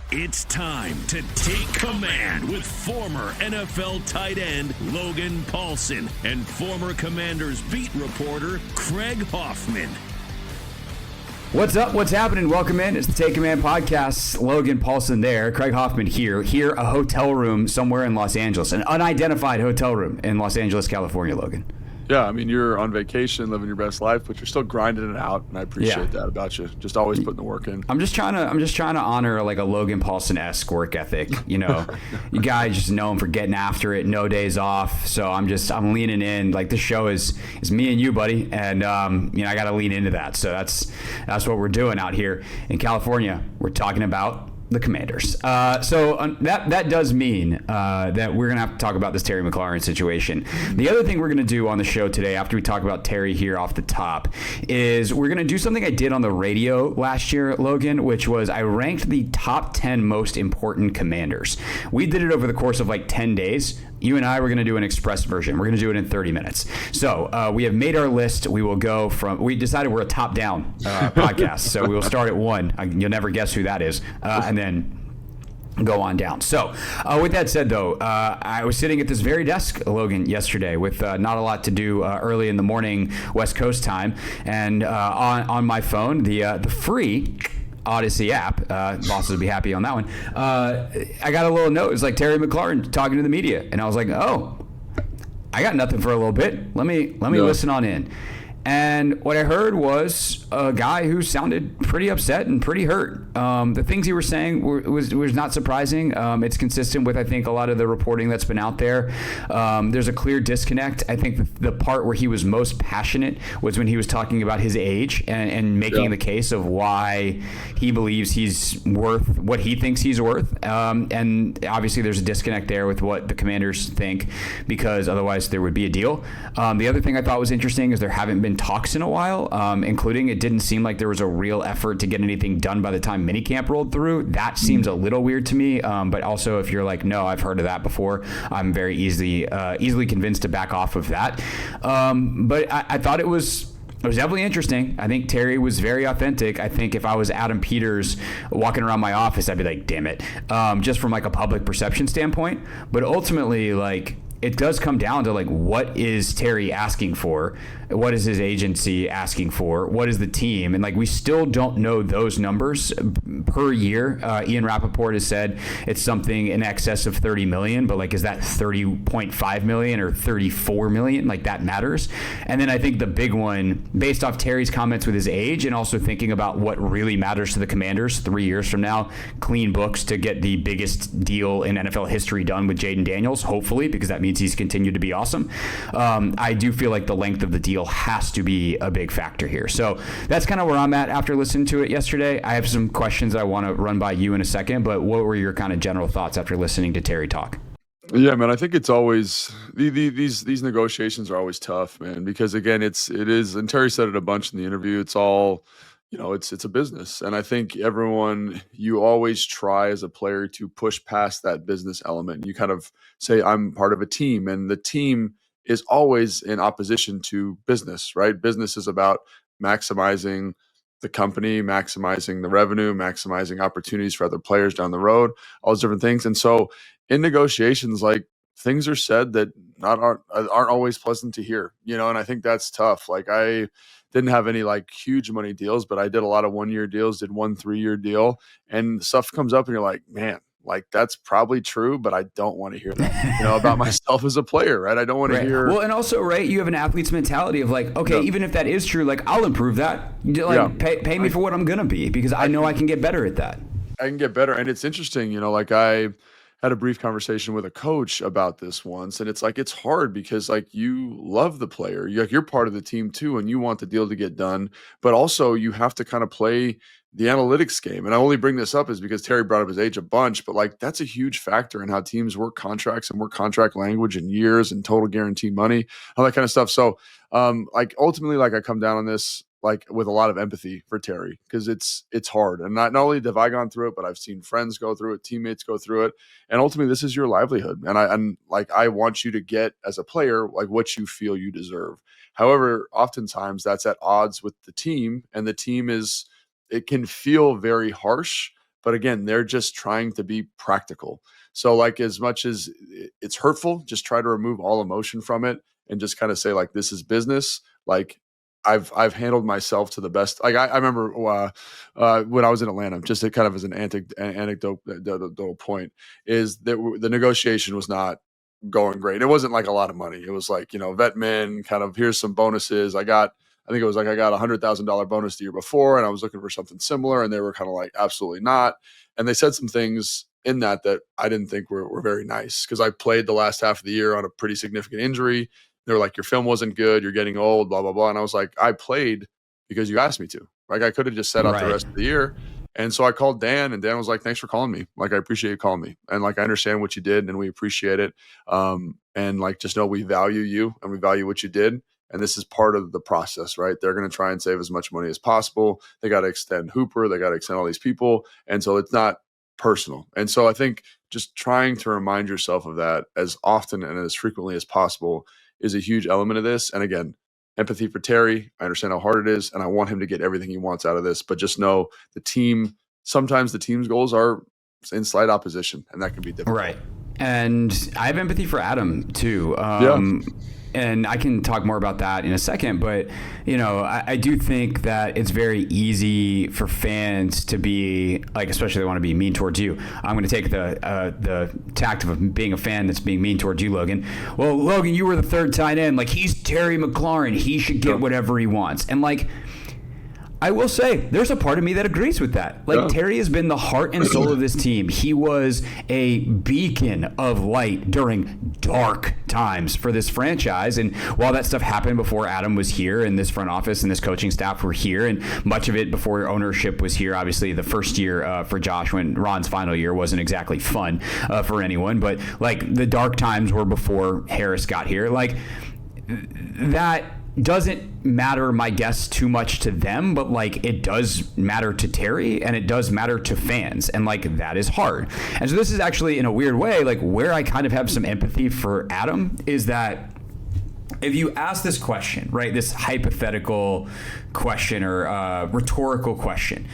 It's time to take command with former NFL tight end Logan Paulson and former Commanders beat reporter Craig Hoffman. What's up? What's happening? Welcome in. It's the Take Command podcast. Logan Paulson there. Craig Hoffman here. Here, a hotel room somewhere in Los Angeles. An unidentified hotel room in Los Angeles, California, Logan. Yeah, I mean, you're on vacation, living your best life, but you're still grinding it out, and I appreciate that about you. Just always putting the work in. I'm just trying to honor like a Logan Paulson-esque work ethic. You know, you guys just known for getting after it, no days off. So I'm leaning in. Like, this show is me and you, buddy, and I got to lean into that. So that's what we're doing out here in California. We're talking about the Commanders. That does mean that we're going to have to talk about this Terry McLaurin situation. The other thing we're going to do on the show today, after we talk about Terry here off the top, is we're going to do something I did on the radio last year, Logan, which was I ranked the top 10 most important Commanders. We did it over the course of like 10 days. You and I were going to do an express version. We're going to do it in 30 minutes. So we have made our list. We will go we decided we're a top-down podcast. So we will start at 1. You'll never guess who that is. And then go on down. So with that said, though, I was sitting at this very desk, Logan, yesterday with not a lot to do early in the morning West Coast time. And on my phone, the free Odyssey app, bosses would be happy on that one. I got a little note. It's like Terry McLaurin talking to the media, and I was like, "Oh, I got nothing for a little bit. Let me listen on in." And what I heard was a guy who sounded pretty upset and pretty hurt. The things he was saying was not surprising. It's consistent with, I think, a lot of the reporting that's been out there. There's a clear disconnect. I think the part where he was most passionate was when he was talking about his age and making the case of why he believes he's worth what he thinks he's worth. And obviously there's a disconnect there with what the Commanders think, because otherwise there would be a deal. The other thing I thought was interesting is there haven't been talks in a while, including it didn't seem like there was a real effort to get anything done by the time minicamp rolled through. That seems a little weird to me, but also if you're like, no, I've heard of that before, I'm very easily convinced to back off of that. But I thought it was definitely interesting. I think Terry was very authentic. I think if I was Adam Peters walking around my office, I'd be like, damn it, just from like a public perception standpoint. But ultimately, like, it does come down to like, what is Terry asking for? What is his agency asking for? What is the team? And like, we still don't know those numbers per year. Ian Rappaport has said it's something in excess of 30 million, but like, is that 30.5 million or 34 million? Like, that matters. And then I think the big one, based off Terry's comments with his age and also thinking about what really matters to the Commanders 3 years from now, clean books to get the biggest deal in NFL history done with Jaden Daniels, hopefully, because that means he's continued to be awesome. I do feel like the length of the deal has to be a big factor here. So that's kind of where I'm at after listening to it yesterday. I have some questions I want to run by you in a second, but what were your kind of general thoughts after listening to Terry talk? Yeah, man, I think it's always these negotiations are always tough, man, because again, it is, and Terry said it a bunch in the interview. It's all, it's a business, and I think you always try as a player to push past that business element. You kind of say, I'm part of a team, and the team is always in opposition to business, right? Business is about maximizing the company, maximizing the revenue, maximizing opportunities for other players down the road, all those different things. And so in negotiations, like, things are said that aren't always pleasant to hear, and I think that's tough. Like, I didn't have any like huge money deals, but I did a lot of 1-year deals, did 1 3-year deal, and stuff comes up and you're like, man, like, that's probably true, but I don't want to hear that, about myself as a player, right? I don't want to hear. Well, and also, right, you have an athlete's mentality of like, okay, even if that is true, like, I'll improve that. Like, pay me for what I'm going to be, because I know I can get better at that. I can get better. And it's interesting, like, I had a brief conversation with a coach about this once, and it's like, it's hard because like, you love the player, you're part of the team too, and you want the deal to get done, but also you have to kind of play the analytics game. And I only bring this up is because Terry brought up his age a bunch, but like, that's a huge factor in how teams work contracts and work contract language and years and total guarantee money, all that kind of stuff. So like, ultimately, like, I come down on this like with a lot of empathy for Terry, because it's hard. And not only have I gone through it, but I've seen friends go through it, teammates go through it. And ultimately, this is your livelihood. And I want you to get, as a player, like, what you feel you deserve. However, oftentimes that's at odds with the team, and the team it can feel very harsh, But again, they're just trying to be practical. So like as much as it's hurtful, just try to remove all emotion from it and just kind of say like, this is business. Like I've handled myself to the best. Like I remember when I was in Atlanta, just to kind of as an anecdotal point, is that the negotiation was not going great. It wasn't like a lot of money. It was like, vet min, kind of here's some bonuses. I got $100,000 bonus the year before, and I was looking for something similar, and they were kind of like, absolutely not. And they said some things in that I didn't think were very nice, because I played the last half of the year on a pretty significant injury. They were like, your film wasn't good, you're getting old, blah, blah, blah. And I was like, I played because you asked me to. Like, I could have just sat out the rest of the year. And so I called Dan, and Dan was like, thanks for calling me. Like, I appreciate you calling me. And like, I understand what you did, and we appreciate it. And like, just know we value you and we value what you did. And this is part of the process, right? They're going to try and save as much money as possible. They got to extend Hooper. They got to extend all these people. And so it's not personal. And so I think just trying to remind yourself of that as often and as frequently as possible is a huge element of this. And again, empathy for Terry. I understand how hard it is, and I want him to get everything he wants out of this. But just know sometimes the team's goals are in slight opposition, and that can be difficult. Right. And I have empathy for Adam too. And I can talk more about that in a second, but I do think that it's very easy for fans to be like, especially they want to be mean towards you. I'm going to take the tact of being a fan that's being mean towards you, Logan. Well, Logan, you were the third tight end. Like, he's Terry McLaurin. He should get whatever he wants. And like, I will say, there's a part of me that agrees with that. Like, Terry has been the heart and soul of this team. He was a beacon of light during dark times for this franchise. And while that stuff happened before Adam was here, and this front office and this coaching staff were here, and much of it before ownership was here, obviously the first year for Josh, when Ron's final year, wasn't exactly fun for anyone. But like, the dark times were before Harris got here. Like, that doesn't matter, my guess, too much to them, but like, it does matter to Terry, and it does matter to fans, and like, that is hard. And so this is actually, in a weird way, like, where I kind of have some empathy for Adam is that if you ask this question, right, this hypothetical question or rhetorical question,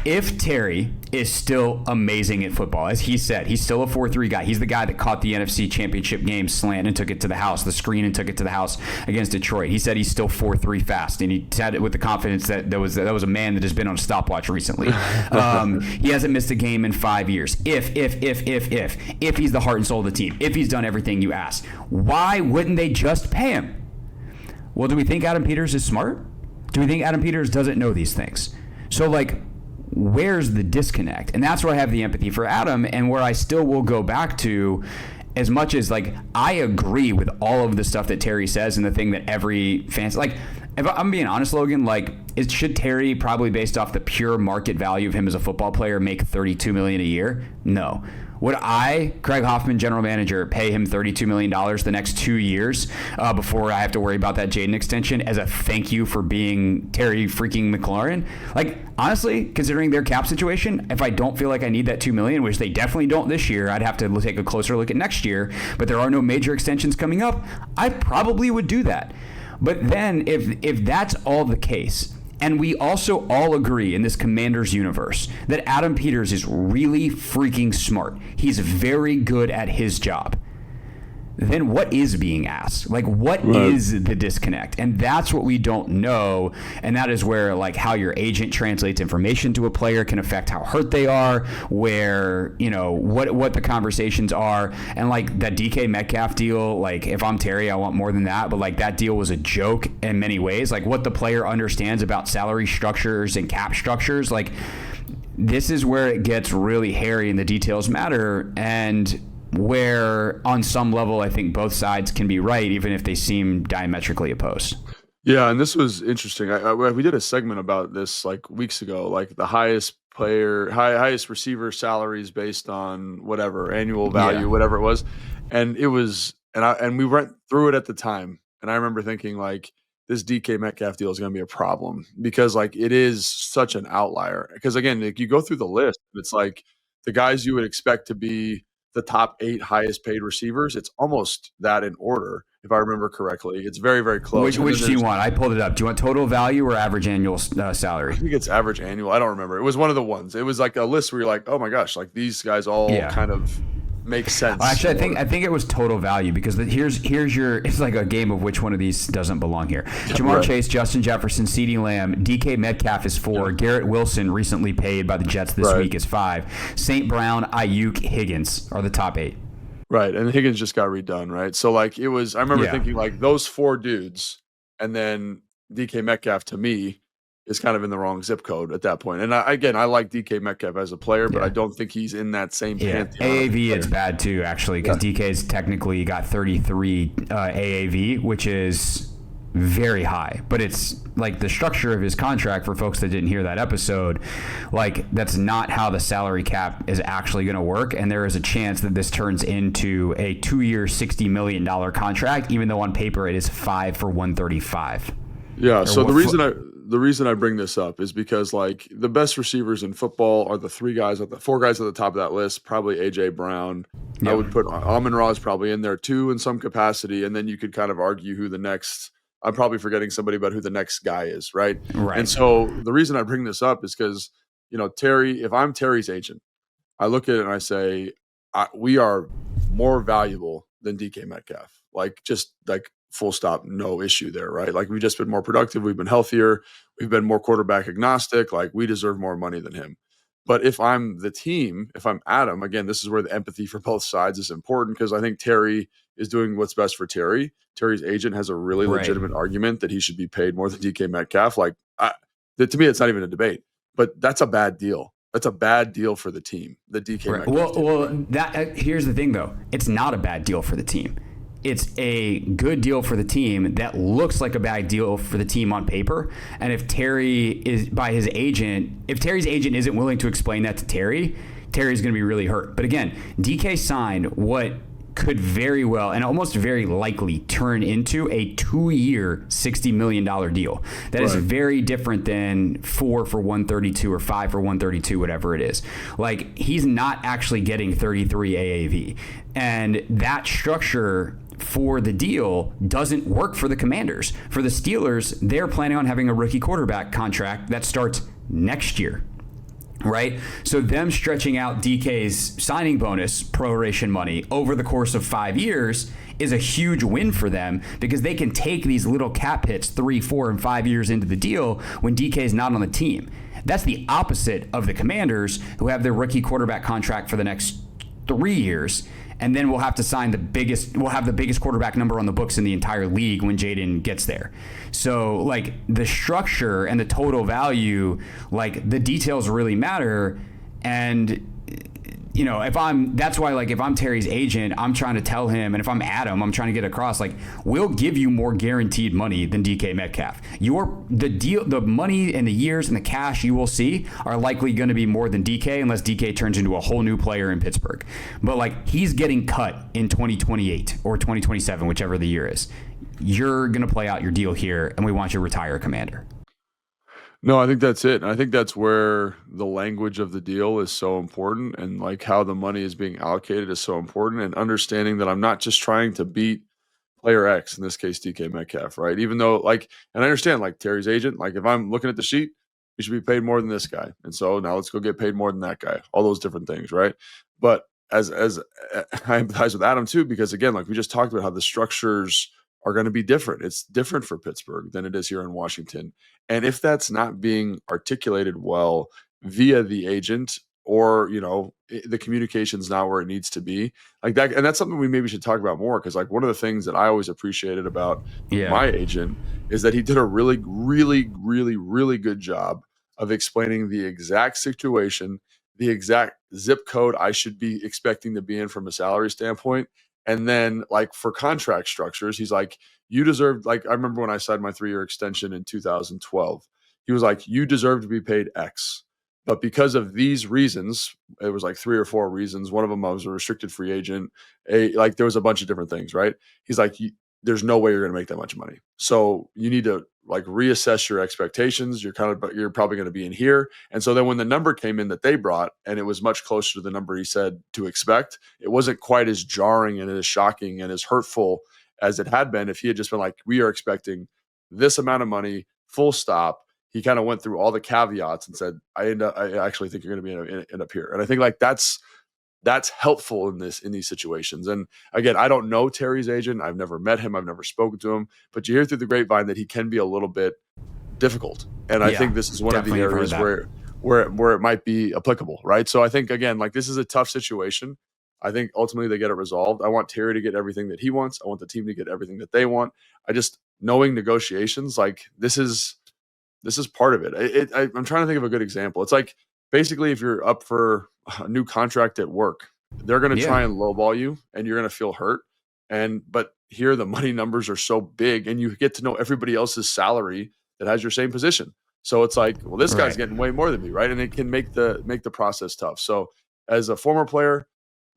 if Terry is still amazing at football, as he said, he's still a 4-3 guy. He's the guy that caught the NFC Championship game slant and took it to the house, the screen, and took it to the house against Detroit. He said he's still 4-3 fast, and he said it with the confidence that that was a man that has been on a stopwatch recently. He hasn't missed a game in 5 years. If he's the heart and soul of the team, if he's done everything you asked, why wouldn't they just pay him? Well, do we think Adam Peters is smart? Do we think Adam Peters doesn't know these things? So like, where's the disconnect? And that's where I have the empathy for Adam, and where I still will go back to, as much as like, I agree with all of the stuff that Terry says, and the thing that every fan, like, if I'm being honest, Logan, like, should Terry, probably based off the pure market value of him as a football player, make $32 million a year? No. Would I, Craig Hoffman, general manager, pay him $32 million the next 2 years before I have to worry about that Jaden extension as a thank you for being Terry freaking McLaurin? Like, honestly, considering their cap situation, if I don't feel like I need that $2 million, which they definitely don't this year, I'd have to take a closer look at next year, but there are no major extensions coming up, I probably would do that. But then if that's all the case, and we also all agree in this Commanders universe that Adam Peters is really freaking smart, he's very good at his job, then what is being asked? Like, what is the disconnect? And that's what we don't know. And that is where, like, how your agent translates information to a player can affect how hurt they are, where, what the conversations are. And like, that DK Metcalf deal, like, if I'm Terry, I want more than that. But like, that deal was a joke in many ways. Like, what the player understands about salary structures and cap structures, like, this is where it gets really hairy and the details matter. And where on some level I think both sides can be right, even if they seem diametrically opposed. Yeah, and this was interesting. We did a segment about this like weeks ago, like the highest receiver salaries based on whatever annual value, whatever it was, and it was, and we went through it at the time, and I remember thinking like, this DK Metcalf deal is going to be a problem, because like, it is such an outlier. Because again, like, you go through the list, it's like the guys you would expect to be the top 8 highest paid receivers, it's almost that in order. if I remember correctly. It's very, very close. Which do you want? I pulled it up. Do you want total value or average annual salary? I think it's average annual. I don't remember. It was one of the ones. It was like a list where you're like, oh my gosh, like these guys all kind of make sense. Actually, I think it was total value, because here's your, it's like a game of which one of these doesn't belong here. Jamar Chase, Justin Jefferson, CeeDee Lamb, DK Metcalf is 4. Garrett Wilson, recently paid by the Jets this week, is 5. St. Brown, Ayuk, Higgins are the top 8. Right, and Higgins just got redone, right? So like it was, I remember thinking like those 4 dudes, and then DK Metcalf to me is kind of in the wrong zip code at that point. And I like DK Metcalf as a player, but I don't think he's in that same pantheon. AAV is bad too, actually, because DK's technically got 33 AAV, which is very high, but it's like the structure of his contract, for folks that didn't hear that episode, like that's not how the salary cap is actually going to work, and there is a chance that this turns into a 2-year $60 million contract, even though on paper it is 5 for 135. Yeah, so the reason I bring this up is because like the best receivers in football are the 4 guys at the top of that list. Probably AJ Brown. I would put Amon-Ra is probably in there too in some capacity, and then you could kind of argue who the next. I'm probably forgetting somebody about who the next guy is, right? Right. And so the reason I bring this up is because Terry. If I'm Terry's agent, I look at it and I say we are more valuable than DK Metcalf. Like just like. Full stop, no issue there, right? Like we've just been more productive, we've been healthier, we've been more quarterback agnostic, like we deserve more money than him. But if I'm the team, if I'm Adam, again, this is where the empathy for both sides is important, because I think Terry is doing what's best for Terry. Terry's agent has a really legitimate argument that he should be paid more than DK Metcalf. Like to me, it's not even a debate, but that's a bad deal. That's a bad deal for the team, the DK Metcalf. Well, here's the thing though. It's not a bad deal for the team. It's a good deal for the team that looks like a bad deal for the team on paper. And if Terry is by his agent, if Terry's agent isn't willing to explain that to Terry, Terry's going to be really hurt. But again, DK signed what could very well and almost very likely turn into a 2-year $60 million deal. That is very different than 4 for 132 or 5 for 132, whatever it is. Like he's not actually getting 33 AAV. And that structure for the deal doesn't work for the Commanders. For the Steelers, they're planning on having a rookie quarterback contract that starts next year, right? So them stretching out DK's signing bonus proration money over the course of 5 years is a huge win for them, because they can take these little cap hits 3, 4, and 5 years into the deal when DK is not on the team. That's the opposite of the Commanders, who have their rookie quarterback contract for the next 3 years. And then we'll have to sign the biggest quarterback number on the books in the entire league when Jaden gets there. So like the structure and the total value, like the details really matter. And that's why like if I'm Terry's agent, I'm trying to tell him, and if I'm Adam, I'm trying to get across, like we'll give you more guaranteed money than DK Metcalf. The money and the years and the cash you will see are likely going to be more than DK, unless DK turns into a whole new player in Pittsburgh. But like he's getting cut in 2028 or 2027, whichever the year is. You're going to play out your deal here, and we want you to retire, Commander. No, I think that's it. And I think that's where the language of the deal is so important, and like how the money is being allocated is so important, and understanding that I'm not just trying to beat player X, in this case, DK Metcalf, right? Even though and I understand like Terry's agent, like if I'm looking at the sheet, you should be paid more than this guy. And so now let's go get paid more than that guy, all those different things, right? But as I empathize with Adam too, because again, like we just talked about how the structures are going to be different. It's different for Pittsburgh than it is here in Washington. And if that's not being articulated well via the agent, or, the communication's not where it needs to be, like that. And that's something we maybe should talk about more. Cause like one of the things that I always appreciated about my agent is that he did a really, really, really, really good job of explaining the exact situation, the exact zip code I should be expecting to be in from a salary standpoint. And then like for contract structures, he's like, you deserve, like, I remember when I signed my 3-year extension in 2012, he was like, you deserve to be paid X. But because of these reasons, it was like 3 or 4 reasons. One of them, I was a restricted free agent. There was a bunch of different things, right? He's like, there's no way you're going to make that much money. So you need to like reassess your expectations. You're probably going to be in here. And so then when the number came in that they brought, and it was much closer to the number he said to expect, it wasn't quite as jarring and as shocking and as hurtful as it had been if he had just been like, we are expecting this amount of money, full stop. He kind of went through all the caveats and said, I actually think you're going to end up here. And I think like that's helpful in these situations. And again, I don't know Terry's agent. I've never met him. I've never spoken to him, but you hear through the grapevine that he can be a little bit difficult. And I think this is one of the areas where it might be applicable. Right. So I think, again, like this is a tough situation. I think ultimately they get it resolved. I want Terry to get everything that he wants. I want the team to get everything that they want. I just knowing negotiations, like this is part of it. I'm trying to think of a good example. It's like basically if you're up for a new contract at work, they're going to try and lowball you and you're going to feel hurt. But here the money numbers are so big and you get to know everybody else's salary that has your same position. So it's like, well, this guy's getting way more than me, right? And it can make the process tough. So as a former player,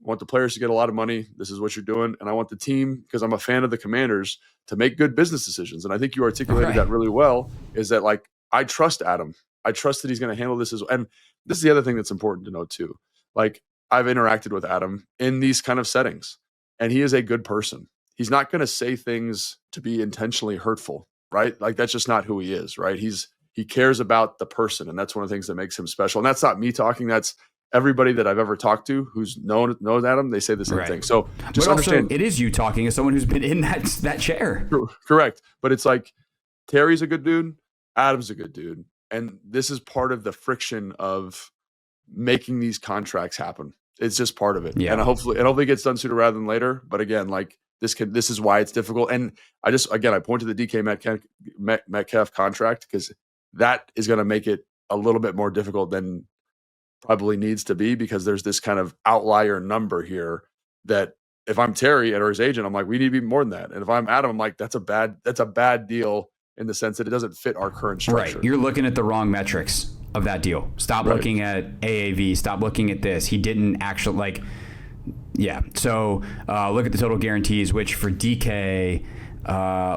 I want the players to get a lot of money. This is what you're doing. And I want the team, because I'm a fan of the Commanders, to make good business decisions. And I think you articulated that really well, is that like, I trust Adam. I trust that he's going to handle this and this is the other thing that's important to know too. Like I've interacted with Adam in these kind of settings and he is a good person. He's not going to say things to be intentionally hurtful, right? Like that's just not who he is, right? He cares about the person. And that's one of the things that makes him special. And that's not me talking. That's everybody that I've ever talked to who's knows Adam, they say the same thing. So just understand, also, it is you talking as someone who's been in that chair. Correct. But it's like Terry's a good dude. Adam's a good dude. And this is part of the friction of making these contracts happen. It's just part of it. Yeah. And hopefully it gets done sooner rather than later. But again, like this is why it's difficult. And I point to the DK Metcalf contract because that is going to make it a little bit more difficult than probably needs to be, because there's this kind of outlier number here that if I'm Terry or his agent, I'm like, we need to be more than that. And if I'm Adam, I'm like, that's a bad deal in the sense that it doesn't fit our current structure. Right. You're looking at the wrong metrics of that deal. Stop looking at AAV. Stop looking at this. He didn't actually So look at the total guarantees, which for DK,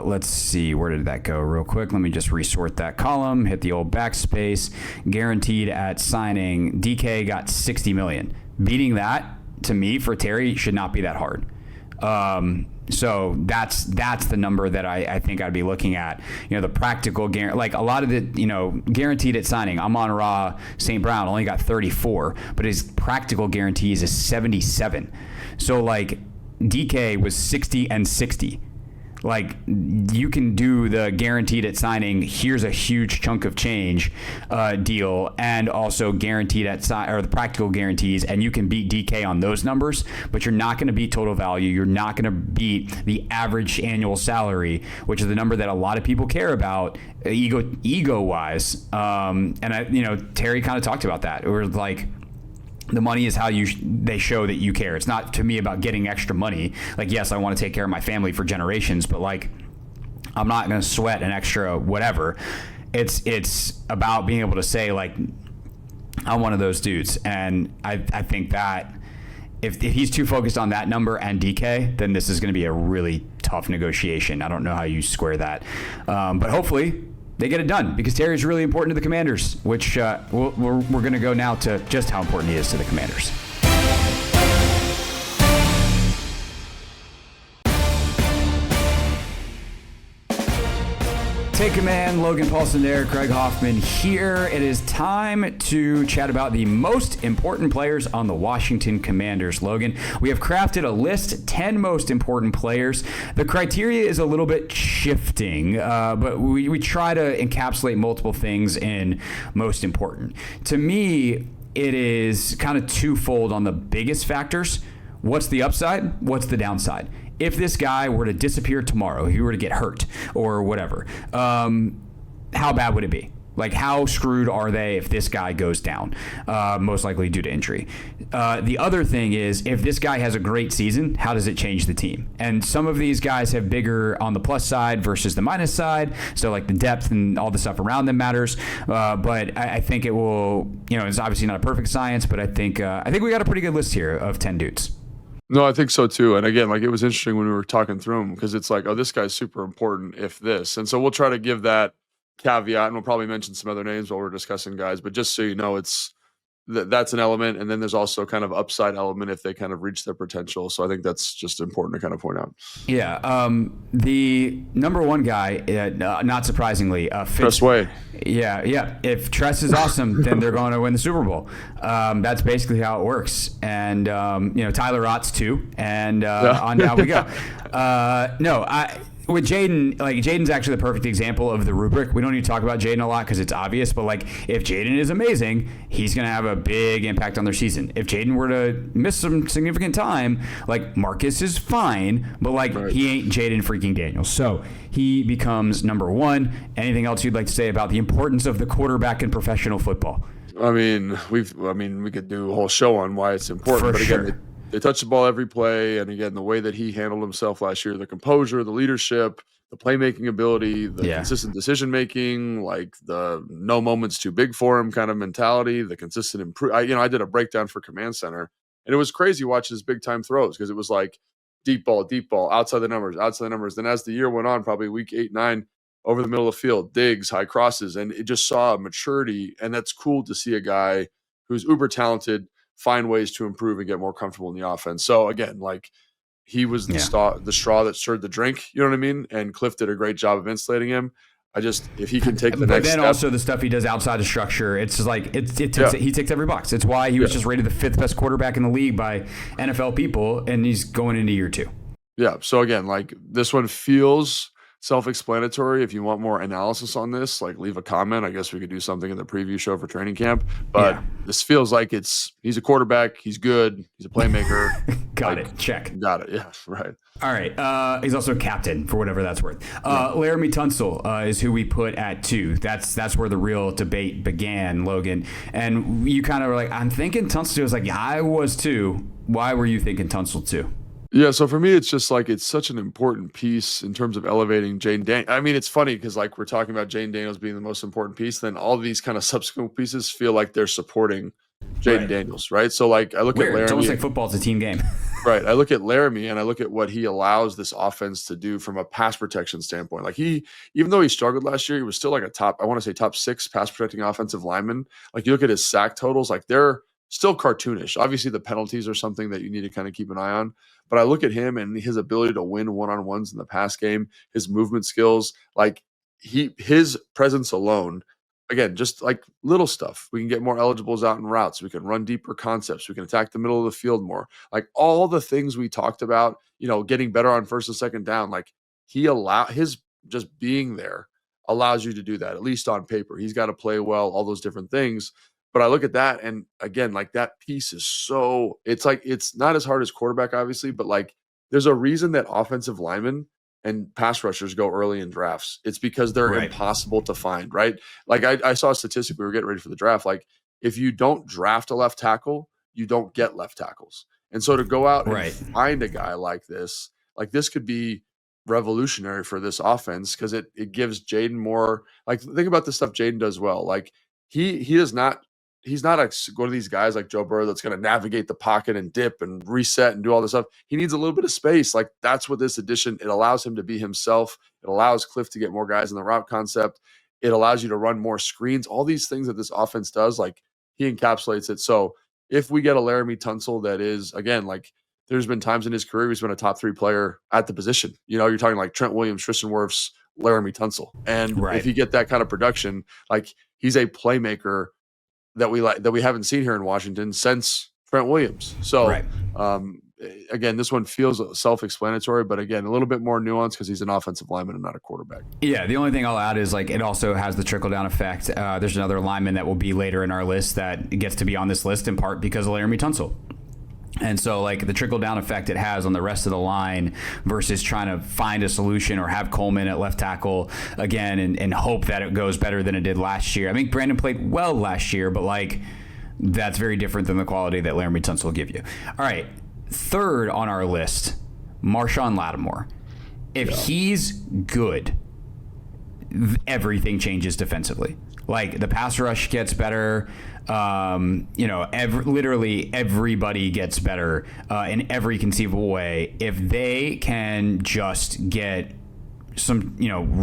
let's see, where did that go real quick? Let me just resort that column, hit the old backspace. Guaranteed at signing, DK got $60 million. Beating that, to me, for Terry, should not be that hard. So that's the number that I think I'd be looking at. The practical guarantee, like a lot of the, guaranteed at signing. Amon-Ra St. Brown only got 34, but his practical guarantees is 77. So like DK was 60 and 60. Like you can do the guaranteed at signing, here's a huge chunk of change deal, and also guaranteed at or the practical guarantees, and you can beat DK on those numbers, but you're not going to beat total value. You're not going to beat the average annual salary, which is the number that a lot of people care about ego wise. And Terry kind of talked about that. It was like, the money is how they show that you care. It's not to me about getting extra money. Like, yes, I want to take care of my family for generations, but like, I'm not going to sweat an extra whatever. It's about being able to say like, I'm one of those dudes. And I think that if he's too focused on that number and DK, then this is going to be a really tough negotiation. I don't know how you square that. But hopefully they get it done, because Terry is really important to the Commanders, which we're going to go now to just how important he is to the Commanders. Take Command, Logan Paulson there, Craig Hoffman here. It is time to chat about the most important players on the Washington Commanders. Logan, we have crafted a list, 10 most important players. The criteria is a little bit shifting, but we try to encapsulate multiple things in most important. To me, it is kind of twofold on the biggest factors. What's the upside? What's the downside? If this guy were to disappear tomorrow, if he were to get hurt or whatever, how bad would it be? Like, how screwed are they if this guy goes down? Most likely due to injury. The other thing is, if this guy has a great season, how does it change the team? And some of these guys have bigger on the plus side versus the minus side. So like the depth and all the stuff around them matters. But I think it will, it's obviously not a perfect science, but I think we got a pretty good list here of 10 dudes. No, I think so too. And again, like it was interesting when we were talking through them, because it's like, oh, this guy's super important if this. And so we'll try to give that caveat, and we'll probably mention some other names while we're discussing guys. But just so you know, it's that's an element. And then there's also kind of upside element if they kind of reach their potential. So I think that's just important to kind of point out. Yeah. The number one guy, not surprisingly, Tress Way. Yeah. If Tress is awesome, then they're going to win the Super Bowl. That's basically how it works. And, Tyler Rotts too. And on down we go. With Jaden, Jaden's actually the perfect example of the rubric. We don't need to talk about Jaden a lot because it's obvious, but if Jaden is amazing, he's going to have a big impact on their season. If Jaden were to miss some significant time, Marcus is fine, but right. He ain't Jaden freaking Daniels. So he becomes number one. Anything else you'd like to say about the importance of the quarterback in professional football? I mean, we could do a whole show on why it's important, but again, they touch the ball every play. And again, the way that he handled himself last year, the composure, the leadership, the playmaking ability, the consistent decision-making, the no moments too big for him kind of mentality, the consistent improve. I did a breakdown for Command Center, and it was crazy watching his big-time throws because it was deep ball, outside the numbers. Then as the year went on, probably week 8, 9, over the middle of the field, digs, high crosses, and it just saw a maturity. And that's cool to see a guy who's uber talented find ways to improve and get more comfortable in the offense. So again, he was the straw that stirred the drink, you know what I mean? And Cliff did a great job of insulating him. If he can take the next step. But then also the stuff he does outside of structure, it's just he ticks every box. It's why he was just rated the 5th best quarterback in the league by NFL people, and he's going into year 2. Yeah. So again, this one feels self-explanatory. If you want more analysis on this, leave a comment. I guess we could do something in the preview show for training camp. But this feels he's a quarterback. He's good. He's a playmaker. Got it. Check. Got it. Yeah. Right. All right. He's also a captain for whatever that's worth. Laramie Tunsil is who we put at 2. That's where the real debate began, Logan. And you kind of were I'm thinking Tunsil 2. I was I was too. Why were you thinking Tunsil 2? Yeah, so for me, it's just it's such an important piece in terms of elevating Jaden Daniels. I mean, it's funny because we're talking about Jaden Daniels being the most important piece, then all these kind of subsequent pieces feel like they're supporting Jaden Daniels, right? So I look at Laramie. It's almost like football's a team game. Right. I look at Laramie and I look at what he allows this offense to do from a pass protection standpoint. Even though he struggled last year, he was still top 6 pass protecting offensive lineman. You look at his sack totals, they're still cartoonish. Obviously, the penalties are something that you need to kind of keep an eye on. But I look at him and his ability to win one-on-ones in the pass game, his movement skills, his presence alone, again, just little stuff. We can get more eligibles out in routes. We can run deeper concepts. We can attack the middle of the field more. All the things we talked about, getting better on first and second down, his just being there allows you to do that, at least on paper. He's got to play well, all those different things. But I look at that and again, that piece is so it's not as hard as quarterback, obviously, but there's a reason that offensive linemen and pass rushers go early in drafts. It's because they're impossible to find, right? I saw a statistic, we were getting ready for the draft. If you don't draft a left tackle, you don't get left tackles. And so to go out and find a guy like this could be revolutionary for this offense because it gives Jaden more, think about the stuff Jaden does well. He's not one of these guys like Joe Burrow that's going to navigate the pocket and dip and reset and do all this stuff. He needs a little bit of space. That's what this addition, it allows him to be himself. It allows Cliff to get more guys in the route concept. It allows you to run more screens. All these things that this offense does, he encapsulates it. So if we get a Laramie Tunsil that is, again, there's been times in his career he's been a top 3 player at the position. You're talking Trent Williams, Tristan Wirfs, Laramie Tunsil. And if you get that kind of production, he's a playmaker that we haven't seen here in Washington since Trent Williams. So again, this one feels self-explanatory, but again, a little bit more nuanced because he's an offensive lineman and not a quarterback. Yeah, the only thing I'll add is it also has the trickle-down effect. There's another lineman that will be later in our list that gets to be on this list in part because of Laramie Tunsil. And so the trickle-down effect it has on the rest of the line versus trying to find a solution or have Coleman at left tackle again and hope that it goes better than it did last year. I think Brandon played well last year, but that's very different than the quality that Laramie Tunsil will give you. All right, 3rd on our list, Marshawn Lattimore. If he's good, everything changes defensively. The pass rush gets better. Literally everybody gets better in every conceivable way if they can just get some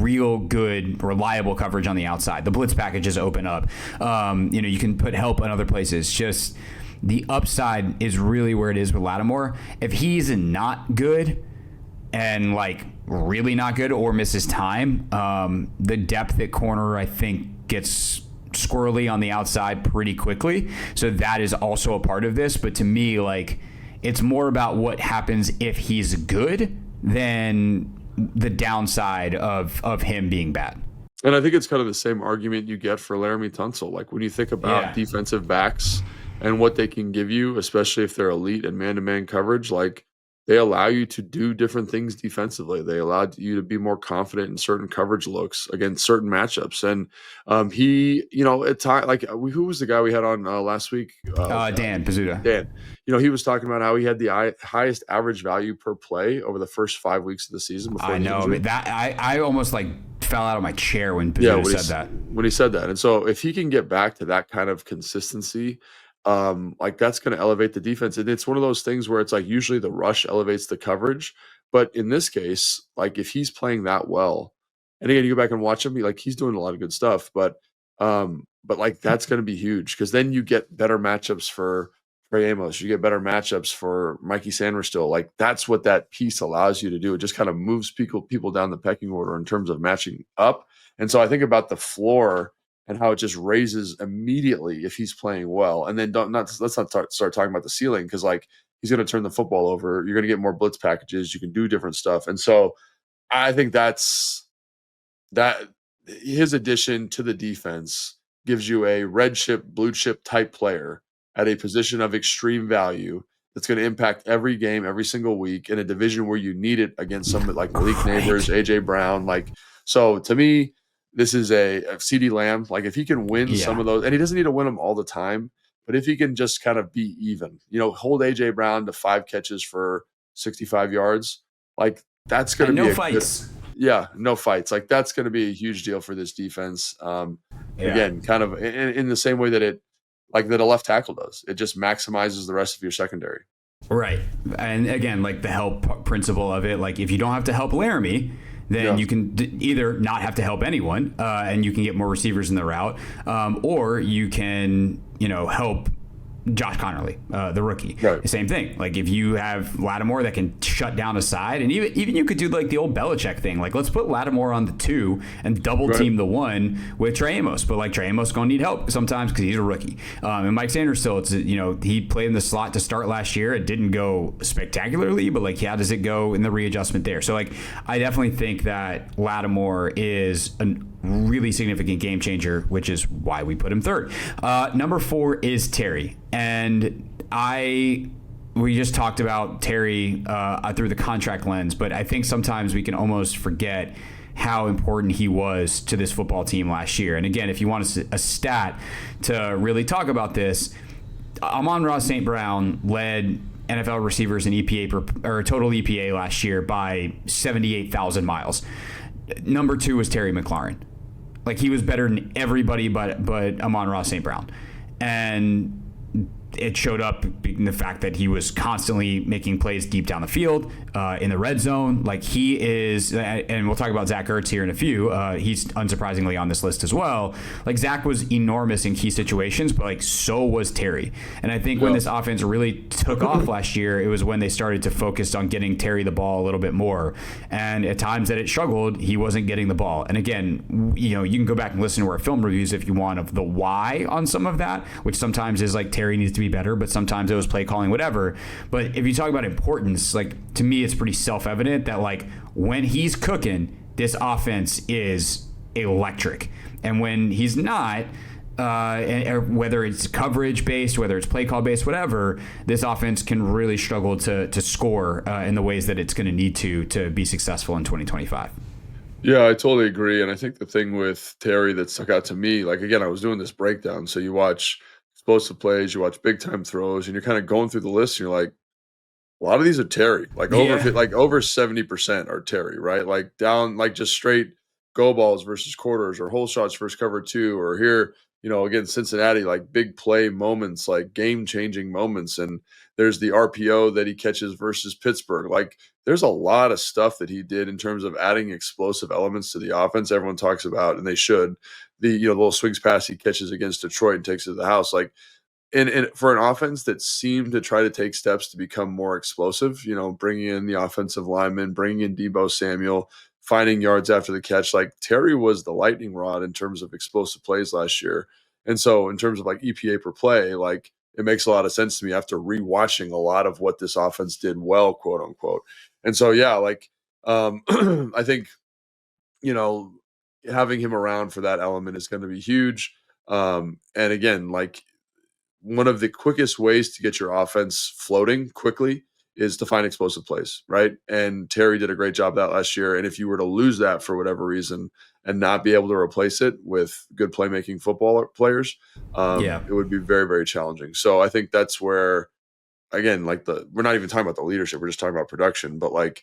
real good reliable coverage on the outside. The blitz packages open up. You can put help in other places. Just the upside is really where it is with Lattimore. If he's not good and like really not good or misses time, the depth at corner I think gets squirrely on the outside pretty quickly. So that is also a part of this. But to me, like, it's more about what happens if he's good than the downside of him being bad. And I think it's kind of the same argument you get for Laramie Tunsil. Like when you think about defensive backs and what they can give you, especially if they're elite and man-to-man coverage, like they allow you to do different things defensively. They allow you to be more confident in certain coverage looks against certain matchups. And he, at time, like who was the guy we had on last week? Dan Pizzuta. Dan, he was talking about how he had the highest average value per play over the first 5 weeks of the season. Before I know that I almost like fell out of my chair when Pizzuta said that. When he said that, and so if he can get back to that kind of consistency, like that's going to elevate the defense. And it's one of those things where it's like usually the rush elevates the coverage, but in this case, like if he's playing that well, and again, you go back and watch him, he's doing a lot of good stuff, but like that's going to be huge because then you get better matchups for Trey Amos, you get better matchups for Mikey Sanders. Like that's what that piece allows you to do. It just kind of moves people down the pecking order in terms of matching up. And so I think about the floor and how it just raises immediately if he's playing well. And then let's not start talking about the ceiling because like he's going to turn the football over. You're going to get more blitz packages. You can do different stuff. And so I think that his addition to the defense gives you a red chip, blue chip type player at a position of extreme value that's going to impact every game, every single week in a division where you need it against some like Malik Neighbors, AJ Brown. Like, so to me, this is a CeeDee Lamb. Like if he can win some of those, and he doesn't need to win them all the time, but if he can just kind of be even, hold AJ Brown to 5 catches for 65 yards, like that's going to be no fights. No fights. Like that's going to be a huge deal for this defense. Again, kind of in the same way that that a left tackle does. It just maximizes the rest of your secondary. Right. And again, like the help principle of it, like if you don't have to help Laramie, then you can either not have to help anyone and you can get more receivers in the route, or you can, help Josh Connerly, the rookie. Right. Same thing. Like if you have Lattimore that can shut down a side, and even you could do like the old Belichick thing. Like let's put Lattimore on the 2 and double team the 1 with Trey Amos. But like Trey Amos gonna need help sometimes because he's a rookie. And Mike Sanders still, he played in the slot to start last year. It didn't go spectacularly, but like how does it go in the readjustment there? So like I definitely think that Lattimore is a really significant game changer, which is why we put him 3rd. Number 4 is Terry. And we just talked about Terry through the contract lens, but I think sometimes we can almost forget how important he was to this football team last year. And again, if you want a stat to really talk about this, Amon-Ra St. Brown led NFL receivers in EPA or total EPA last year by 78,000 miles. Number 2 was Terry McLaurin. Like he was better than everybody but Amon-Ra St. Brown. And it showed up in the fact that he was constantly making plays deep down the field, in the red zone. Like he is, and we'll talk about Zach Ertz here in a few. He's unsurprisingly on this list as well. Like Zach was enormous in key situations, but like so was Terry. And I think when this offense really took off last year, it was when they started to focus on getting Terry the ball a little bit more. And at times that it struggled, he wasn't getting the ball. And again, you can go back and listen to our film reviews if you want of the why on some of that, which sometimes is like Terry needs to be better, but sometimes it was play calling, whatever. But if you talk about importance, like to me, it's pretty self-evident that like when he's cooking, this offense is electric. And when he's not, whether it's coverage based, whether it's play call based, whatever, this offense can really struggle to score in the ways that it's going to need to be successful in 2025. Yeah, I totally agree. And I think the thing with Terry that stuck out to me, like again, I was doing this breakdown. So you watch explosive plays, you watch big time throws, and you're kind of going through the list and you're like, a lot of these are Terry. Like over 70% are Terry, right? Like down, like just straight go balls versus quarters or hole shots versus cover 2, or here against Cincinnati, like big play moments, like game-changing moments. And there's the RPO that he catches versus Pittsburgh. Like there's a lot of stuff that he did in terms of adding explosive elements to the offense. Everyone talks about, and they should, the little swings pass he catches against Detroit and takes it to the house. Like, and for an offense that seemed to try to take steps to become more explosive, bringing in the offensive lineman, bringing in Deebo Samuel, finding yards after the catch, like Terry was the lightning rod in terms of explosive plays last year. And so in terms of like EPA per play, like it makes a lot of sense to me after rewatching a lot of what this offense did well, quote unquote. And so, yeah, like I think, having him around for that element is going to be huge. And again, like, one of the quickest ways to get your offense floating quickly is to find explosive plays, right? And Terry did a great job of that last year. And if you were to lose that for whatever reason and not be able to replace it with good playmaking football players, it would be very, very challenging. So I think that's where, again, like we're not even talking about the leadership, we're just talking about production, but like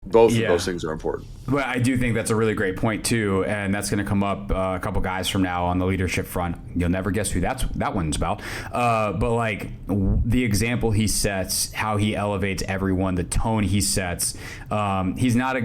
both of those things are important. Well, I do think that's a really great point too, and that's going to come up a couple guys from now on the leadership front. You'll never guess who that one's about. But like the example he sets, how he elevates everyone, the tone he sets. He's not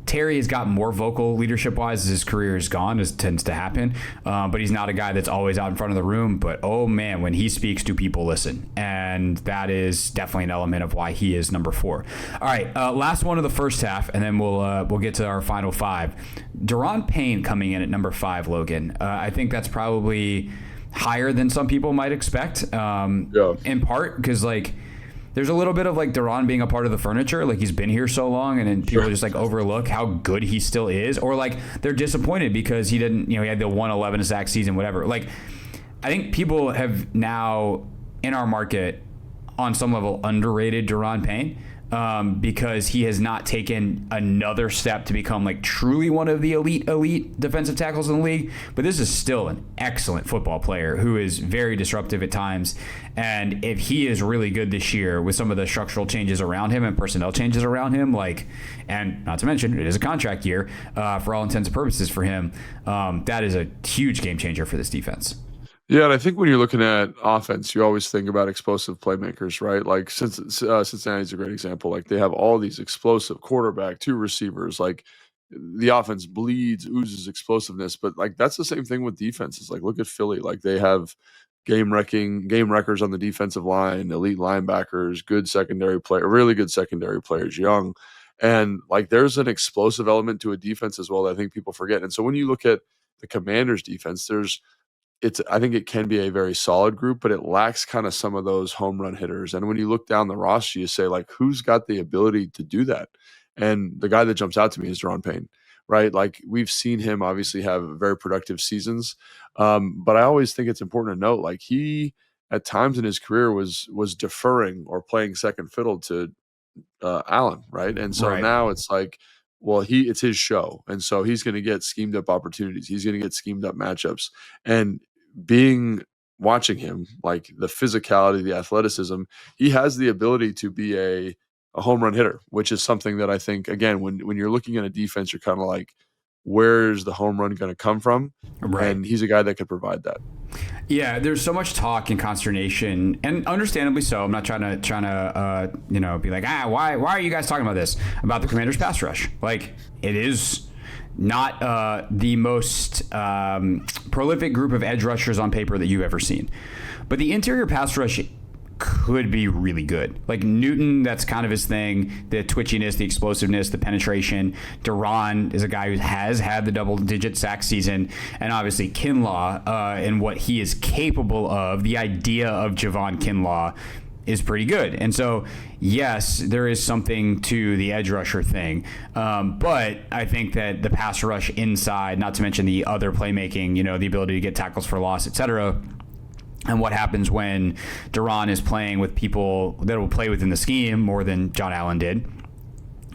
Terry has got more vocal leadership-wise as his career has gone, as tends to happen. But he's not a guy that's always out in front of the room. But, oh, man, when he speaks, do people listen? And that is definitely an element of why he is number 4. All right, last one of the first half, and then we'll get to our final 5. Daron Payne coming in at number 5, Logan. I think that's probably higher than some people might expect, in part because, like, there's a little bit of like Daron being a part of the furniture, like he's been here so long, and then people just like overlook how good he still is, or like they're disappointed because he didn't, he had the 111 sack season, whatever. Like, I think people have now in our market on some level underrated Daron Payne because he has not taken another step to become like truly one of the elite defensive tackles in the league. But this is still an excellent football player who is very disruptive at times. And if he is really good this year with some of the structural changes around him and personnel changes around him, and not to mention it is a contract year for all intents and purposes for him, that is a huge game changer for this defense. Yeah, and I think when you're looking at offense, you always think about explosive playmakers, right? Like Cincinnati's a great example. Like they have all these explosive quarterback, 2 receivers. Like the offense oozes explosiveness, but like that's the same thing with defenses. Like look at Philly. Like they have game wreckers on the defensive line, elite linebackers, really good secondary players, young. And like there's an explosive element to a defense as well that I think people forget. And so when you look at the Commanders defense, I think it can be a very solid group, but it lacks kind of some of those home run hitters. And when you look down the roster, you say like, who's got the ability to do that? And the guy that jumps out to me is Daron Payne, right? Like we've seen him obviously have very productive seasons. But I always think it's important to note, like he at times in his career was deferring or playing second fiddle to Allen, right? And so now it's like, well, it's his show. And so he's going to get schemed up opportunities. He's going to get schemed up matchups. And watching him, like the physicality, the athleticism, he has the ability to be a home run hitter, which is something that I think, again, when you're looking at a defense, you're kind of like, where's the home run going to come from? Right. And he's a guy that could provide that. Yeah, there's so much talk and consternation, and understandably so. I'm not trying to be like, why are you guys talking about this, about the Commanders' pass rush? Like, it is not the most prolific group of edge rushers on paper that you've ever seen, but the interior pass rush could be really good. Like Newton, that's kind of his thing, the twitchiness, the explosiveness, the penetration. Daron is a guy who has had the double-digit sack season, and obviously Kinlaw and what he is capable of, the idea of Javon Kinlaw is pretty good. And so, yes, there is something to the edge rusher thing. But I think that the pass rush inside, not to mention the other playmaking, the ability to get tackles for loss, et cetera, and what happens when Daron is playing with people that will play within the scheme more than John Allen did.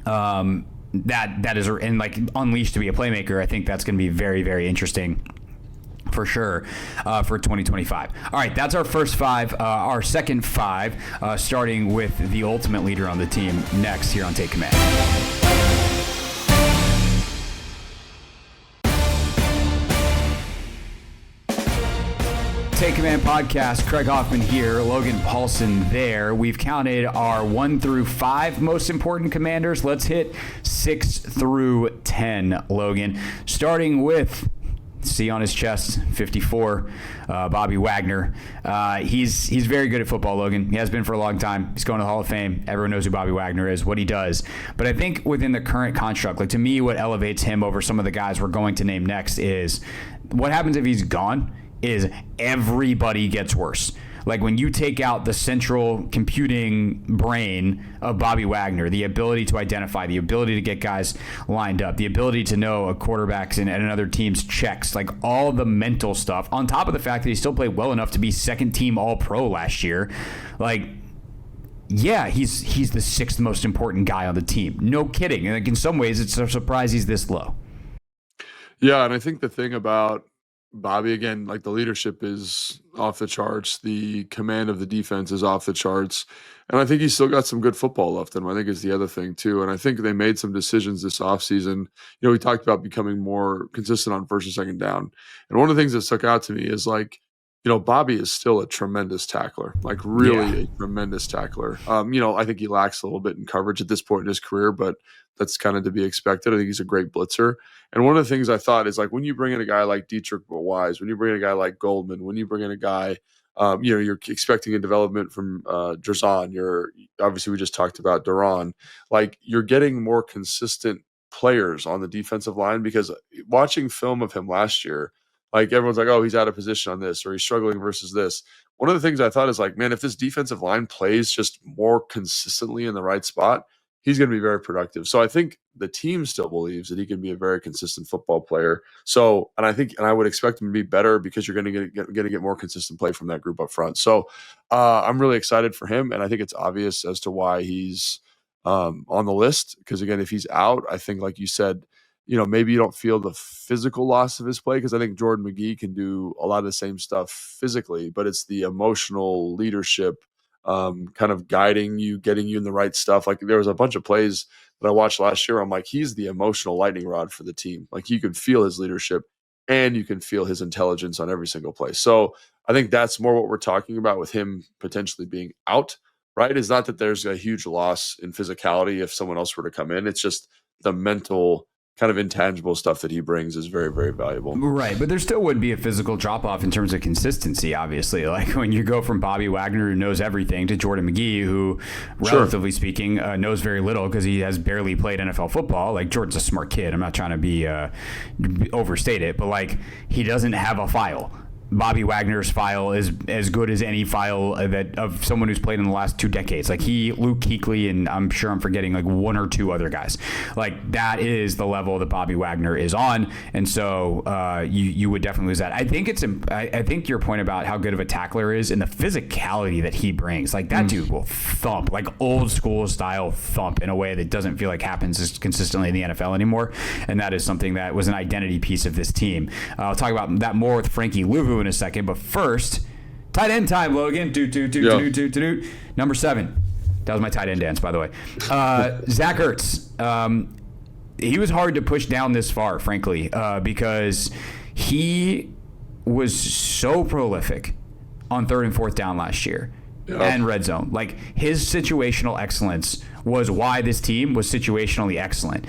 That is, and like unleashed to be a playmaker, I think that's going to be very, very interesting for sure for 2025. All right, that's our first 5. Our second 5, starting with the ultimate leader on the team, next here on Take Command. Take Command Podcast. Craig Hoffman here, Logan Paulson there. We've counted our 1 through 5 most important commanders. Let's hit 6 through 10, Logan. Starting with C on his chest, 54, Bobby Wagner. He's very good at football, Logan. He has been for a long time. He's going to the Hall of Fame. Everyone knows who Bobby Wagner is, what he does. But I think within the current construct, like to me, what elevates him over some of the guys we're going to name next is what happens if he's gone is everybody gets worse. Like when you take out the central computing brain of Bobby Wagner, the ability to identify, the ability to get guys lined up, the ability to know a quarterback's and another team's checks, like all the mental stuff, on top of the fact that he still played well enough to be second team All-Pro last year. Like, yeah, he's the 6th most important guy on the team. No kidding. And like in some ways, it's a surprise he's this low. Yeah, and I think the thing about Bobby, again, like the leadership is off the charts. The command of the defense is off the charts. And I think he's still got some good football left in him, I think is the other thing too. And I think they made some decisions this offseason. You know, we talked about becoming more consistent on first and second down. And one of the things that stuck out to me is like, you know, Bobby is still a tremendous tackler, like really a tremendous tackler. You know, I think he lacks a little bit in coverage at this point in his career, but that's kind of to be expected. I think he's a great blitzer. And one of the things I thought is like when you bring in a guy like Dietrich Wise, when you bring in a guy like Goldman, when you bring in a guy, you know, you're expecting a development from Drazan. Obviously we just talked about Duran. Like you're getting more consistent players on the defensive line because watching film of him last year, like everyone's like, oh, he's out of position on this or he's struggling versus this. One of the things I thought is like, man, if this defensive line plays just more consistently in the right spot, he's going to be very productive. So I think the team still believes that he can be a very consistent football player. So, and I would expect him to be better because you're going to get more consistent play from that group up front. So I'm really excited for him. And I think it's obvious as to why he's on the list. Because again, if he's out, I think like you said, you know, maybe you don't feel the physical loss of his play because I think Jordan McGee can do a lot of the same stuff physically, but it's the emotional leadership, kind of guiding you, getting you in the right stuff. Like there was a bunch of plays that I watched last year. I'm like, he's the emotional lightning rod for the team. Like you can feel his leadership and you can feel his intelligence on every single play. So I think that's more what we're talking about with him potentially being out, right? Is not that there's a huge loss in physicality if someone else were to come in. It's just the mental kind of intangible stuff that he brings is very, very valuable. Right, but there still would be a physical drop-off in terms of consistency, obviously. Like when you go from Bobby Wagner, who knows everything, to Jordan McGee, who, relatively speaking, knows very little because he has barely played NFL football. Like Jordan's a smart kid. I'm not trying to be overstate it, but like he doesn't have a file. Bobby Wagner's file is as good as any file that of someone who's played in the last 2 decades. Like Luke Kuechly, and I'm sure I'm forgetting like 1 or 2 other guys. Like that is the level that Bobby Wagner is on, and so you would definitely lose that. I think your point about how good of a tackler is and the physicality that he brings. Like that dude will thump, like old school style thump in a way that doesn't feel like happens as consistently in the NFL anymore, and that is something that was an identity piece of this team. I'll talk about that more with Frankie Louvu in a second, but first, tight end time, Logan. Number 7. That was my tight end dance, by the way. Zach Ertz. He was hard to push down this far, frankly, because he was so prolific on 3rd and 4th down last year and red zone. Like his situational excellence was why this team was situationally excellent.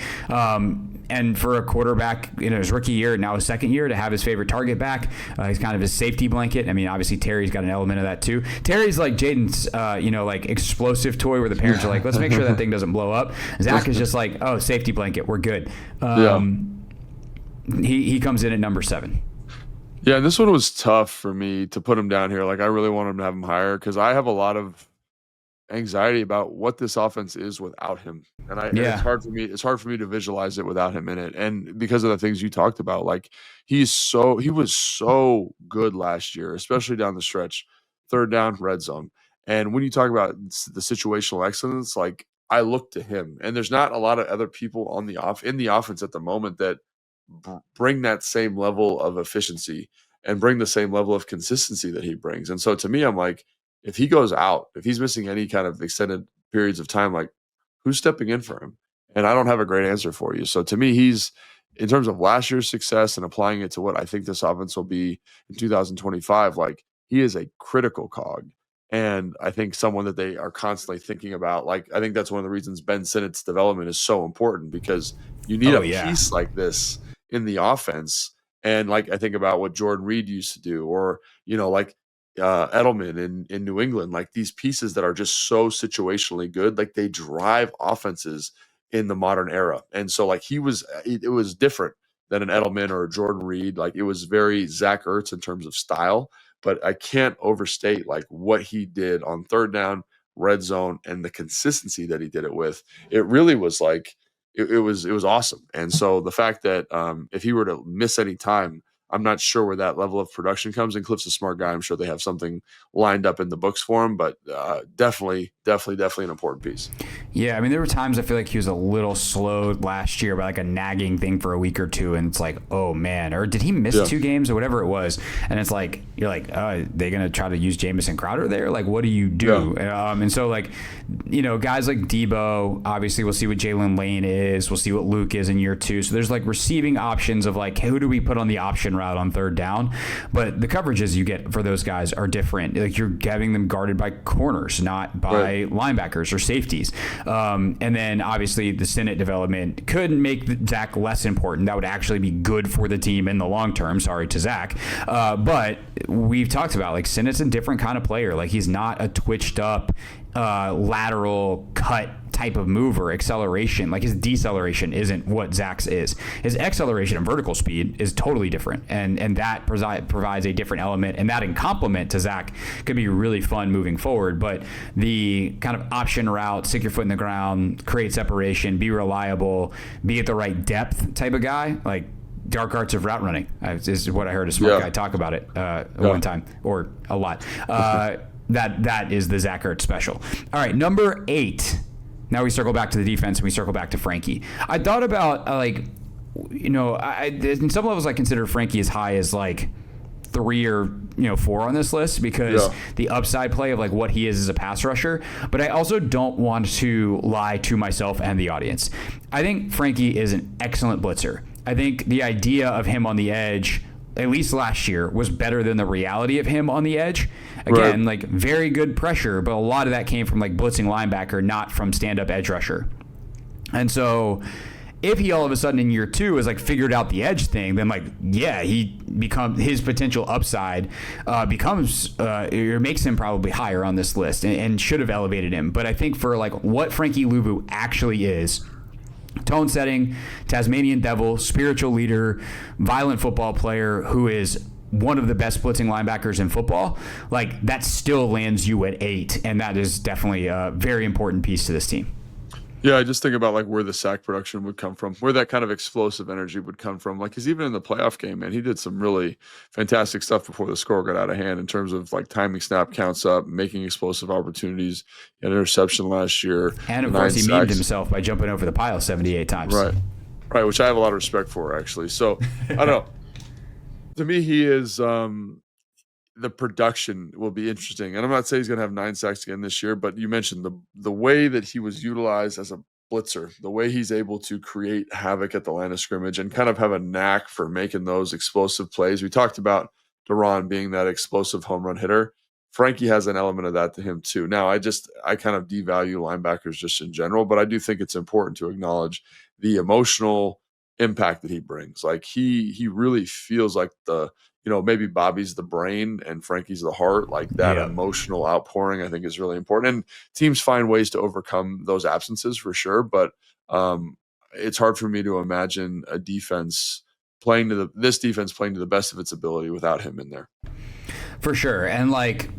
And for a quarterback in his rookie year, now his second year, to have his favorite target back, he's kind of his safety blanket. I mean, obviously Terry's got an element of that too. Terry's like Jaden's, like explosive toy where the parents are like, let's make sure that thing doesn't blow up. Zach is just like, oh, safety blanket, we're good. He comes in at number 7. Yeah, and this one was tough for me to put him down here. Like I really wanted him to have him higher because I have a lot of anxiety about what this offense is without him. And it's hard for me to visualize it without him in it. And because of the things you talked about, like he was so good last year, especially down the stretch, 3rd down, red zone. And when you talk about the situational excellence, like I look to him, and there's not a lot of other people in the offense at the moment that bring that same level of efficiency and bring the same level of consistency that he brings. And so to me, I'm like, if he goes out, if he's missing any kind of extended periods of time, like who's stepping in for him? And I don't have a great answer for you. So to me, he's, in terms of last year's success and applying it to what I think this offense will be in 2025, like he is a critical cog. And I think someone that they are constantly thinking about, like, I think that's one of the reasons Ben Sinnott's development is so important, because you need piece like this in the offense. And like, I think about what Jordan Reed used to do, or, like Edelman in New England, like these pieces that are just so situationally good, like they drive offenses in the modern era. And so like it was different than an Edelman or a Jordan Reed. Like it was very Zach Ertz in terms of style, but I can't overstate like what he did on third down, red zone, and the consistency that he did it with. It really was like, it was awesome. And so the fact that if he were to miss any time, I'm not sure where that level of production comes. And Cliff's a smart guy. I'm sure they have something lined up in the books for him, but definitely an important piece. Yeah, I mean, there were times I feel like he was a little slowed last year by like a nagging thing for a week or two, and it's like, oh man, or did he miss 2 games or whatever it was? And it's like, you're like, they're gonna try to use Jamison Crowder there? Like, what do you do? Yeah. And so like, guys like Debo, obviously we'll see what Jalen Lane is, we'll see what Luke is in year 2. So there's like receiving options of like, who do we put on the option route on third down? But the coverages you get for those guys are different. Like you're having them guarded by corners, not by linebackers or safeties. And then obviously the Sinnott development could make Zach less important. That would actually be good for the team in the long term. Sorry to Zach. But we've talked about like Sinnott's a different kind of player. Like he's not a twitched up lateral cut type of move or acceleration. Like his deceleration isn't what Zach's is. His acceleration and vertical speed is totally different, and that provides a different element, and that in complement to Zach could be really fun moving forward. But the kind of option route, stick your foot in the ground, create separation, be reliable, be at the right depth type of guy, like dark arts of route running is what I heard a smart guy talk about it one time, or a lot. That is the Zach Ertz special. All right, number 8. Now we circle back to the defense and we circle back to Frankie. I thought about in some levels I consider Frankie as high as like 3 or 4 on this list, because the upside play of like what he is as a pass rusher. But I also don't want to lie to myself and the audience. I think Frankie is an excellent blitzer. I think the idea of him on the edge, at least last year, was better than the reality of him on the edge. Again, like very good pressure, but a lot of that came from like blitzing linebacker, not from stand-up edge rusher. And so if he all of a sudden in year 2 has like figured out the edge thing, then like, his potential upside becomes or makes him probably higher on this list and should have elevated him. But I think for like what Frankie Luvu actually is, tone setting, Tasmanian devil, spiritual leader, violent football player who is one of the best blitzing linebackers in football, like that still lands you at 8, and that is definitely a very important piece to this team. Yeah, I just think about like where the sack production would come from, where that kind of explosive energy would come from. Like, because even in the playoff game, man, he did some really fantastic stuff before the score got out of hand in terms of like timing snap counts up, making explosive opportunities, an interception last year. And of course, he memed himself by jumping over the pile 78 times. Right, which I have a lot of respect for, actually. So, I don't know. To me, he is the production will be interesting. And I'm not saying he's going to have 9 sacks again this year, but you mentioned the way that he was utilized as a blitzer, the way he's able to create havoc at the line of scrimmage and kind of have a knack for making those explosive plays. We talked about Duran being that explosive home run hitter. Frankie has an element of that to him too. Now, I kind of devalue linebackers just in general, but I do think it's important to acknowledge the emotional impact that he brings. Like he really feels like maybe Bobby's the brain and Frankie's the heart. Like that emotional outpouring, I think, is really important. And teams find ways to overcome those absences for sure. But it's hard for me to imagine a defense playing to the best of its ability without him in there. For sure. And like,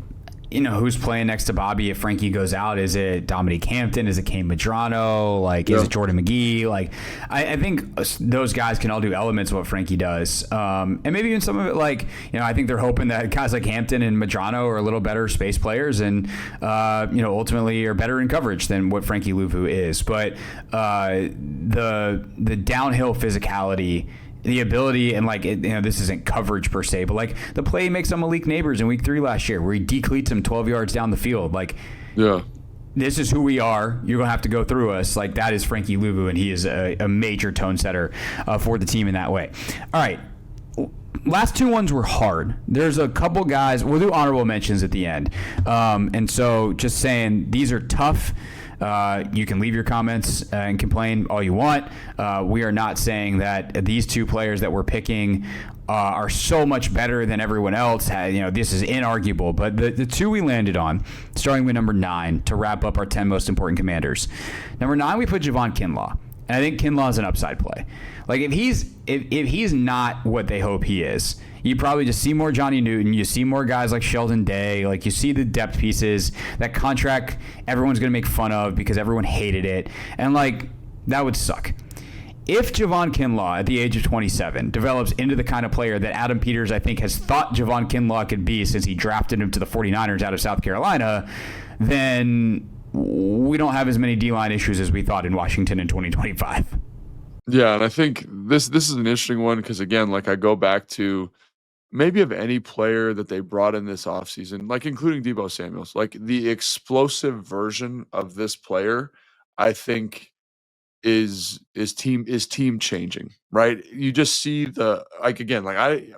who's playing next to Bobby if Frankie goes out? Is it Dominique Hampton? Is it Kane Madrano? Like, is it Jordan McGee? Like, I think those guys can all do elements of what Frankie does. And maybe even some of it, like, I think they're hoping that guys like Hampton and Madrano are a little better space players and, ultimately are better in coverage than what Frankie Luvu is. But the downhill physicality, the ability, and like this isn't coverage per se, but like the play makes on Malik Neighbors in week 3 last year where he decleats him 12 yards down the field. Like, this is who we are. You're going to have to go through us. Like, that is Frankie Luvu, and he is a major tone setter for the team in that way. All right. last two ones were hard. There's a couple guys. We'll do honorable mentions at the end. And so just saying these are tough. You can leave your comments and complain all you want. We are not saying that these two players that we're picking are so much better than everyone else. This is inarguable. But the two we landed on, starting with number 9 to wrap up our 10 most important commanders. Number 9, we put Javon Kinlaw. And I think Kinlaw is an upside play. Like if he's not what they hope he is, you probably just see more Johnny Newton. You see more guys like Sheldon Day. Like you see the depth pieces. That contract everyone's going to make fun of because everyone hated it. And like that would suck. If Javon Kinlaw at the age of 27 develops into the kind of player that Adam Peters, I think, has thought Javon Kinlaw could be since he drafted him to the 49ers out of South Carolina, then we don't have as many D-line issues as we thought in Washington in 2025. Yeah, and I think this is an interesting one because, again, like I go back to maybe of any player that they brought in this offseason, like including Deebo Samuels, like the explosive version of this player, I think is team changing, right? You just see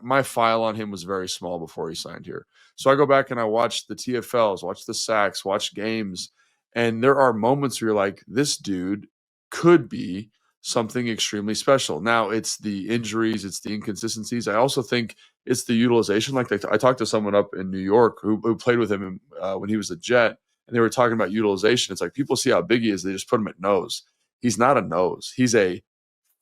my file on him was very small before he signed here. So I go back and I watch the TFLs, watch the sacks, watch games, and there are moments where you're like, this dude could be something extremely special. Now it's the injuries, it's the inconsistencies. I also think it's the utilization. Like I talked to someone up in New York who played with him when he was a Jet, and they were talking about utilization. It's like people see how big he is, they just put him at nose. He's not a nose. He's a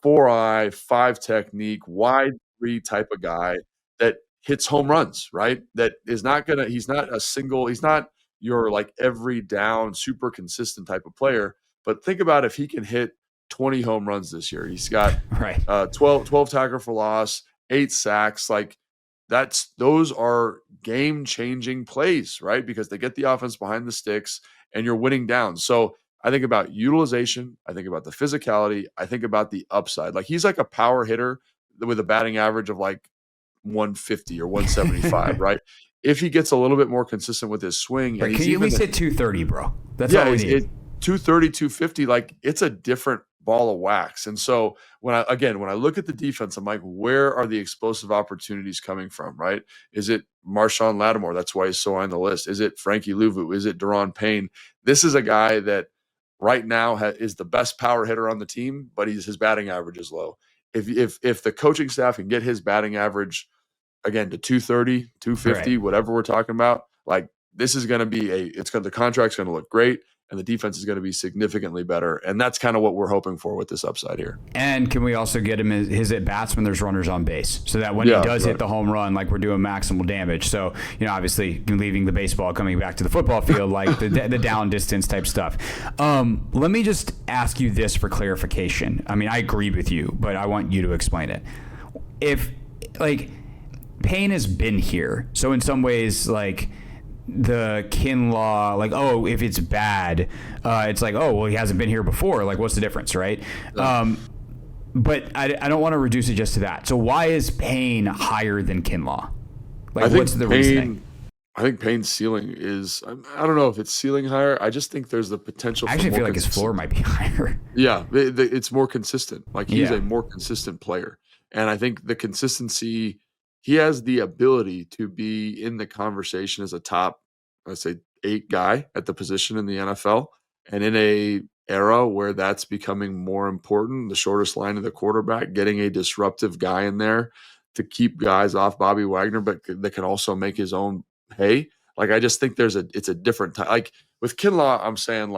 4-eye, 5 technique, wide 3 type of guy that hits home runs, right? That is not gonna. He's not your like every down, super consistent type of player. But think about if he can hit 20 home runs this year. He's got right. 12 tackle for loss, 8 sacks. Like those are game-changing plays, right? Because they get the offense behind the sticks and you're winning down. So I think about utilization. I think about the physicality. I think about the upside. Like he's like a power hitter with a batting average of like 150 or 175, right? If he gets a little bit more consistent with his swing. Right, can you at least hit 230, bro? That's all we need. 230, 250, like it's a different ball of wax. And so when I look at the defense, I'm like, where are the explosive opportunities coming from, right? Is it Marshawn Lattimore? That's why he's so on the list. Is it Frankie Louvu? Is it Daron Payne? This is a guy that right now is the best power hitter on the team, but his batting average is low. If the coaching staff can get his batting average again to 230, 250, right, whatever we're talking about, like this is going to be the contract's going to look great and the defense is going to be significantly better. And that's kind of what we're hoping for with this upside here. And can we also get him his at-bats when there's runners on base so that when he does hit the home run, like we're doing maximal damage. So, obviously leaving the baseball, coming back to the football field, like the down distance type stuff. Let me just ask you this for clarification. I mean, I agree with you, but I want you to explain it. If, Payne has been here, so in some ways, the Kinlaw, if it's bad, it's like, oh, well, he hasn't been here before. Like, what's the difference, right? Yeah. But I don't want to reduce it just to that. So why is Payne higher than Kinlaw? What's the reasoning? I think Payne's ceiling is, I don't know if it's ceiling higher. I just think there's the potential. I actually feel like his floor might be higher. Yeah, it's more consistent. Like he's a more consistent player. And I think the consistency, he has the ability to be in the conversation as a top, let's say, 8 guy at the position in the NFL. And in a era where that's becoming more important, the shortest line of the quarterback, getting a disruptive guy in there to keep guys off Bobby Wagner, but that can also make his own pay. I just think it's a different time. Like with Kinlaw, I'm saying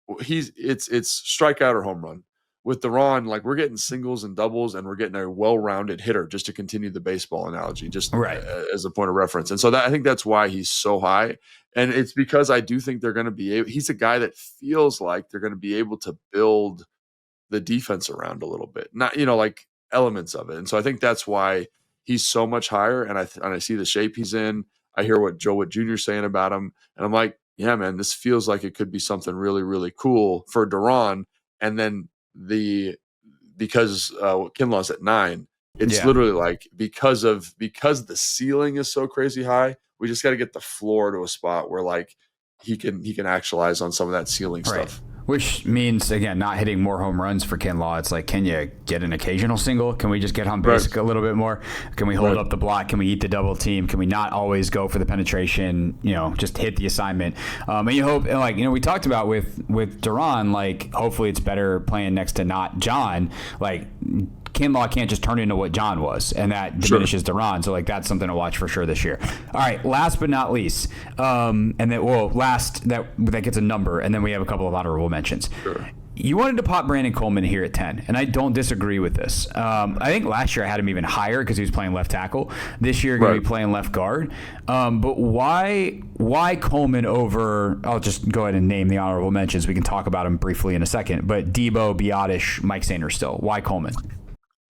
it's strikeout or home run. With Daron, we're getting singles and doubles, and we're getting a well-rounded hitter, just to continue the baseball analogy, just right, as a point of reference. And so I think that's why he's so high. And it's because I do think they're going to be he's a guy that feels like they're going to be able to build the defense around a little bit, not, elements of it. And so I think that's why he's so much higher. And I see the shape he's in. I hear what Joe Witt Jr. is saying about him. And I'm like, yeah, man, this feels like it could be something really, really cool for Daron. And then because Kinlaw's at 9, it's literally because the ceiling is so crazy high, we just got to get the floor to a spot where he can actualize on some of that ceiling stuff. Which means, again, not hitting more home runs for Kinlaw. It's like, can you get an occasional single? Can we just get on base a little bit more? Can we hold up the block? Can we eat the double team? Can we not always go for the penetration? Just hit the assignment. And you hope, like, we talked about with Duran, like, hopefully it's better playing next to not John. Like, Kinlaw can't just turn into what John was, and that diminishes Duran. So, like, that's something to watch for sure this year. All right, last but not least, and then, last that gets a number, and then we have a couple of honorable mentions. Sure. You wanted to pop Brandon Coleman here at 10, and I don't disagree with this. I think last year I had him even higher because he was playing left tackle. This year, going to be playing left guard. But why Coleman over? I'll just go ahead and name the honorable mentions. We can talk about them briefly in a second. But Debo, Biotish, Mike Sainristil. Why Coleman?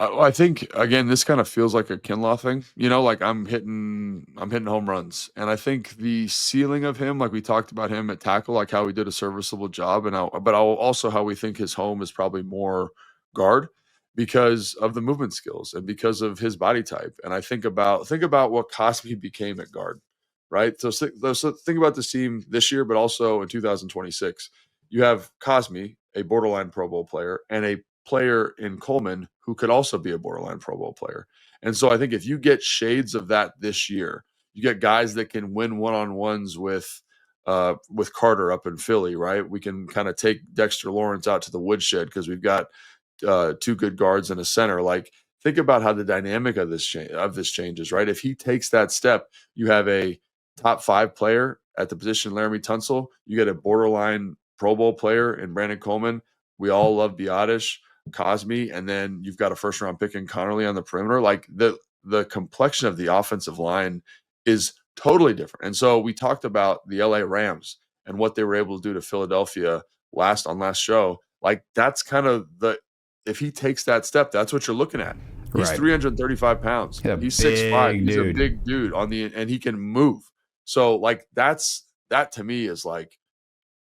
I think, again, this kind of feels like a Kinlaw thing. Like I'm hitting home runs, and I think the ceiling of him, like we talked about him at tackle, like how he did a serviceable job, but also how we think his home is probably more guard because of the movement skills and because of his body type. And I think about what Cosby became at guard, right? So think about this team this year, but also in 2026, you have Cosby, a borderline Pro Bowl player, and a player in Coleman who could also be a borderline Pro Bowl player. And so I think if you get shades of that this year, you get guys that can win one-on-ones with Carter up in Philly, right? We can kind of take Dexter Lawrence out to the woodshed because we've got two good guards and a center. Like, think about how the dynamic of this changes, right? If he takes that step, you have a top 5 player at the position, Laramie Tunsil. You get a borderline Pro Bowl player in Brandon Coleman. We all love Biotish, Cosme, and then you've got a first round pick in Connerly on the perimeter. Like, the complexion of the offensive line is totally different. And so we talked about the LA Rams and what they were able to do to Philadelphia last show. Like, that's kind of if he takes that step, that's what you're looking at. He's 335 pounds. He's 6'5". He's a big dude and he can move. So, like, that to me is like,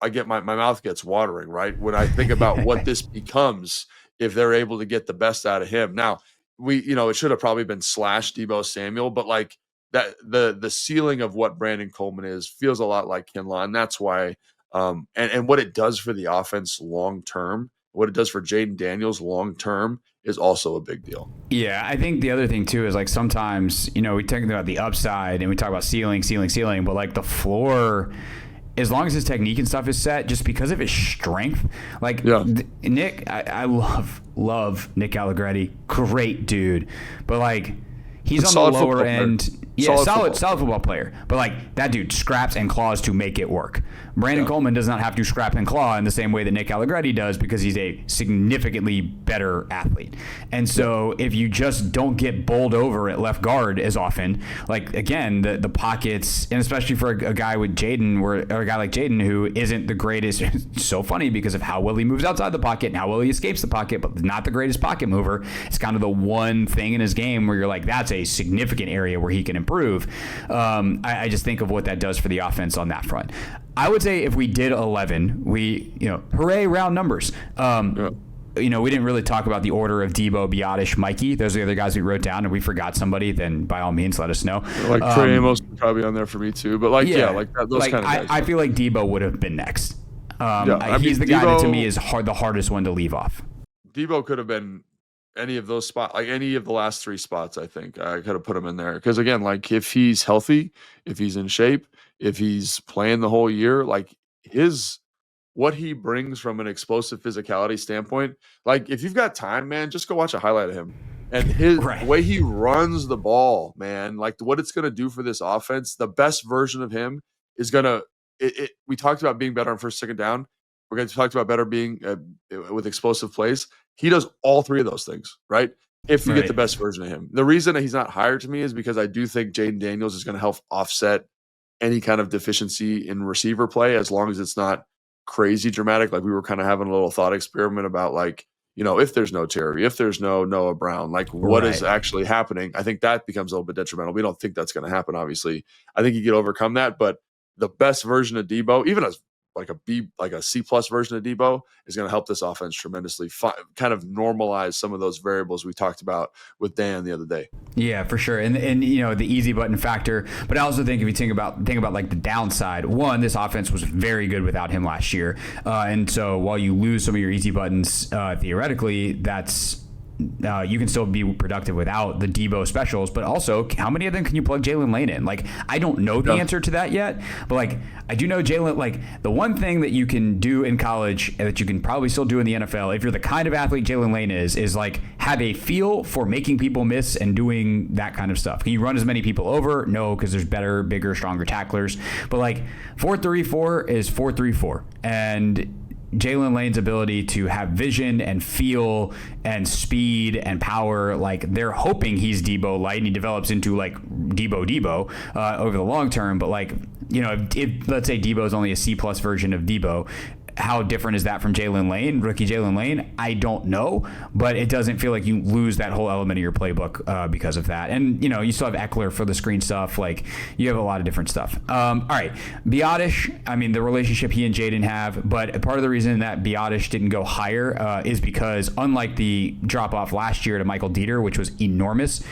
my mouth gets watering, right? When I think about what this becomes if they're able to get the best out of him. Now, it should have probably been / Debo Samuel, but like that, the ceiling of what Brandon Coleman feels a lot like Kinlaw, and that's why, and what it does for the offense long term, what it does for Jaden Daniels long term is also a big deal. Yeah, I think the other thing too is, like, sometimes, we talk about the upside and we talk about ceiling, but like the floor, as long as his technique and stuff is set, just because of his strength, like Nick, I love Nick Allegretti, great dude, but like he's on the lower end. Yeah, solid football player. But like, that dude scraps and claws to make it work. Brandon Coleman does not have to scrap and claw in the same way that Nick Allegretti does because he's a significantly better athlete. And so if you just don't get bowled over at left guard as often, like, again, the pockets, and especially for a guy with Jaden, or a guy like Jaden who isn't the greatest, it's so funny because of how well he moves outside the pocket and how well he escapes the pocket, but not the greatest pocket mover. It's kind of the one thing in his game where you're like, that's a significant area where he can improve. I just think of what that does for the offense on that front. I would say if we did 11, hooray, round numbers. We didn't really talk about the order of Debo, Biotish, Mikey. Those are the other guys we wrote down, and we forgot somebody, then by all means, let us know. Like Trey Amos probably on there for me too, but those kind of guys. I feel like Debo would have been next. He's the guy that to me is the hardest one to leave off. Debo could have been any of those spots, like any of the last 3 spots. I think I could have put him in there because, again, like, if he's healthy, if he's in shape, if he's playing the whole year, like, what he brings from an explosive physicality standpoint, like, if you've got time, man, just go watch a highlight of him and his way he runs the ball, man, like what it's going to do for this offense. The best version of him is going to, we talked about being better on first, second down. We're going to talk about better being with explosive plays. He does all 3 of those things, right? If you get the best version of him. The reason that he's not higher to me is because I do think Jaden Daniels is going to help offset any kind of deficiency in receiver play, as long as it's not crazy dramatic. Like, we were kind of having a little thought experiment about, like, if there's no Terry, if there's no Noah Brown, like, what is actually happening? I think that becomes a little bit detrimental. We don't think that's going to happen, obviously. I think you can overcome that, but the best version of Debo, even as a C plus version of Debo is going to help this offense tremendously. Kind of normalize some of those variables we talked about with Dan the other day. Yeah, for sure. And the easy button factor. But I also think if you think about like the downside, one, this offense was very good without him last year. And so while you lose some of your easy buttons, theoretically, that's you can still be productive without the Debo specials, but also how many of them can you plug Jalen Lane in? Like, I don't know the answer to that yet, but like, I do know Jalen, like the one thing that you can do in college that you can probably still do in the NFL, if you're the kind of athlete Jalen Lane is like have a feel for making people miss and doing that kind of stuff. Can you run as many people over? No, because there's better, bigger, stronger tacklers, but like 4-3-4 is 4-3-4. And Jalen Lane's ability to have vision and feel and speed and power, like they're hoping he's Debo light and he develops into like Debo over the long term. But like, if let's say Debo is only a C plus version of Debo, how different is that from Jalen Lane, rookie Jalen Lane? I don't know, but it doesn't feel like you lose that whole element of your playbook because of that. And, you still have Eckler for the screen stuff. Like, you have a lot of different stuff. All right. Biotish, I mean, the relationship he and Jaden have, but part of the reason that Biotish didn't go higher is because unlike the drop-off last year to Michael Dieter, which was enormous,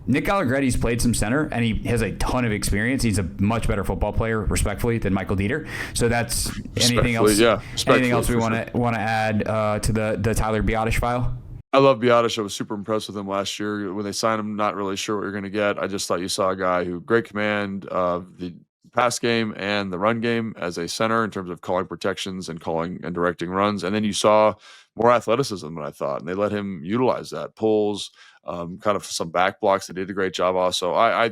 Nick Allegretti's played some center, and he has a ton of experience. He's a much better football player, respectfully, than Michael Dieter. So that's anything else. Yeah, anything else we want to add to the Tyler Biotish file? I love Biotish. I was super impressed with him last year when they signed him. Not really sure what you're going to get. I just thought you saw a guy who great command of the pass game and the run game as a center in terms of calling protections and calling and directing runs. And then you saw more athleticism than I thought, and they let him utilize that. Pulls, kind of some back blocks. They did a great job also. I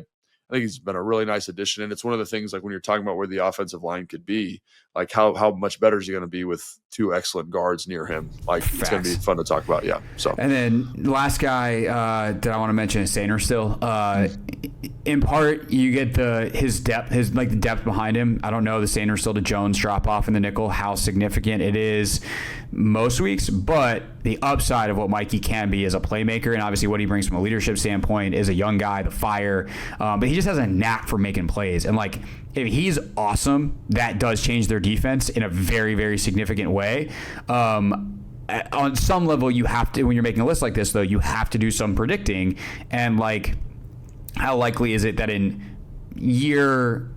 think he's been a really nice addition, and it's one of the things like when you're talking about where the offensive line could be, like how much better is he going to be with two excellent guards near him? Like Facts. It's going to be fun to talk about. Yeah. So and then last guy that I want to mention is Sainer still. In part, you get his depth, the depth behind him. I don't know the Sainer still to Jones drop off in the nickel, how significant it is most weeks, but the upside of what Mikey can be as a playmaker, and obviously what he brings from a leadership standpoint, is a young guy, the fire, but he just has a knack for making plays. And like, if he's awesome, that does change their defense in a very, very significant way. On some level, you have to, when you're making a list like this, though, you have to do some predicting. And like, how likely is it that in year,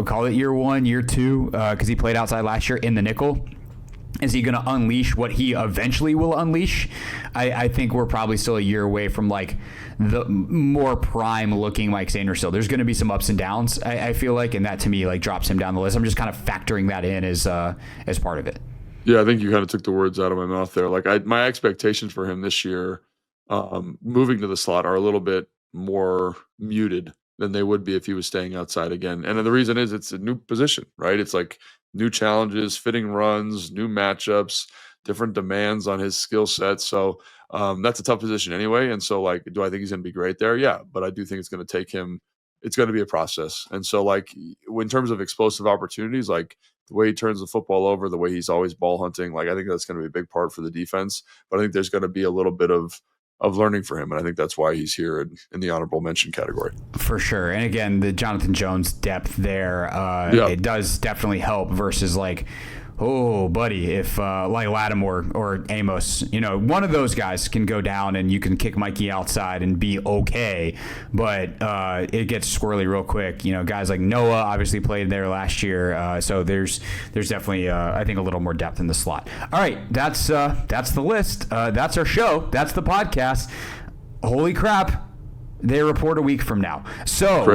call it year 1, year 2, because he played outside last year in the nickel, is he going to unleash what he eventually will unleash? I think we're probably still a year away from like the more prime looking Mike Sainer still. There's going to be some ups and downs, I feel like, and that to me like drops him down the list. I'm just kind of factoring that in as part of it. Yeah, I think you kind of took the words out of my mouth there. Like my expectations for him this year, moving to the slot, are a little bit more muted than they would be if he was staying outside again. And the reason is it's a new position, right? It's like new challenges, fitting runs, new matchups, different demands on his skill set. So that's a tough position anyway. And so like, do I think he's going to be great there? Yeah, but I do think it's going to take him, it's going to be a process. And so like in terms of explosive opportunities, like the way he turns the football over, the way he's always ball hunting, like I think that's going to be a big part for the defense. But I think there's going to be a little bit of learning for him. And I think that's why he's here in the honorable mention category. For sure. And again, the Jonathan Jones depth there, it does definitely help versus like, oh, buddy, if like Lattimore or Amos, one of those guys can go down and you can kick Mikey outside and be okay, but it gets squirrely real quick. Guys like Noah obviously played there last year, so there's definitely I think a little more depth in the slot. All right, that's the list. That's our show. That's the podcast. Holy crap. They report a week from now. So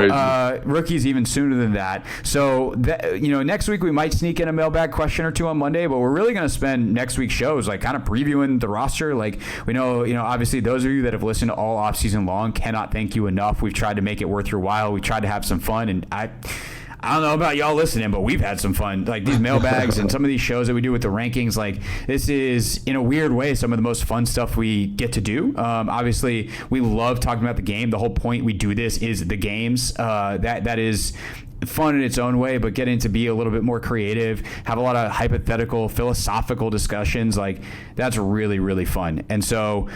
rookies even sooner than that. So next week we might sneak in a mailbag question or two on Monday, but we're really going to spend next week's shows like kind of previewing the roster. Like we know, obviously those of you that have listened to all off season long, cannot thank you enough. We've tried to make it worth your while. We tried to have some fun, and I don't know about y'all listening, but we've had some fun. Like these mailbags and some of these shows that we do with the rankings, like this is in a weird way some of the most fun stuff we get to do. Obviously, we love talking about the game. The whole point we do this is the games. That is fun in its own way, but getting to be a little bit more creative, have a lot of hypothetical, philosophical discussions, like that's really, really fun. And so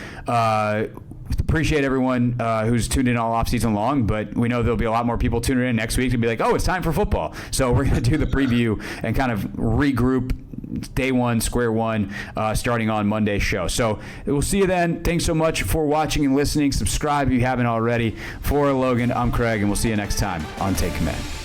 appreciate everyone who's tuned in all offseason long, but we know there'll be a lot more people tuning in next week to be like, oh, it's time for football. So we're going to do the preview and kind of regroup day one, square one, starting on Monday's show. So we'll see you then. Thanks so much for watching and listening. Subscribe if you haven't already. For Logan, I'm Craig, and we'll see you next time on Take Command.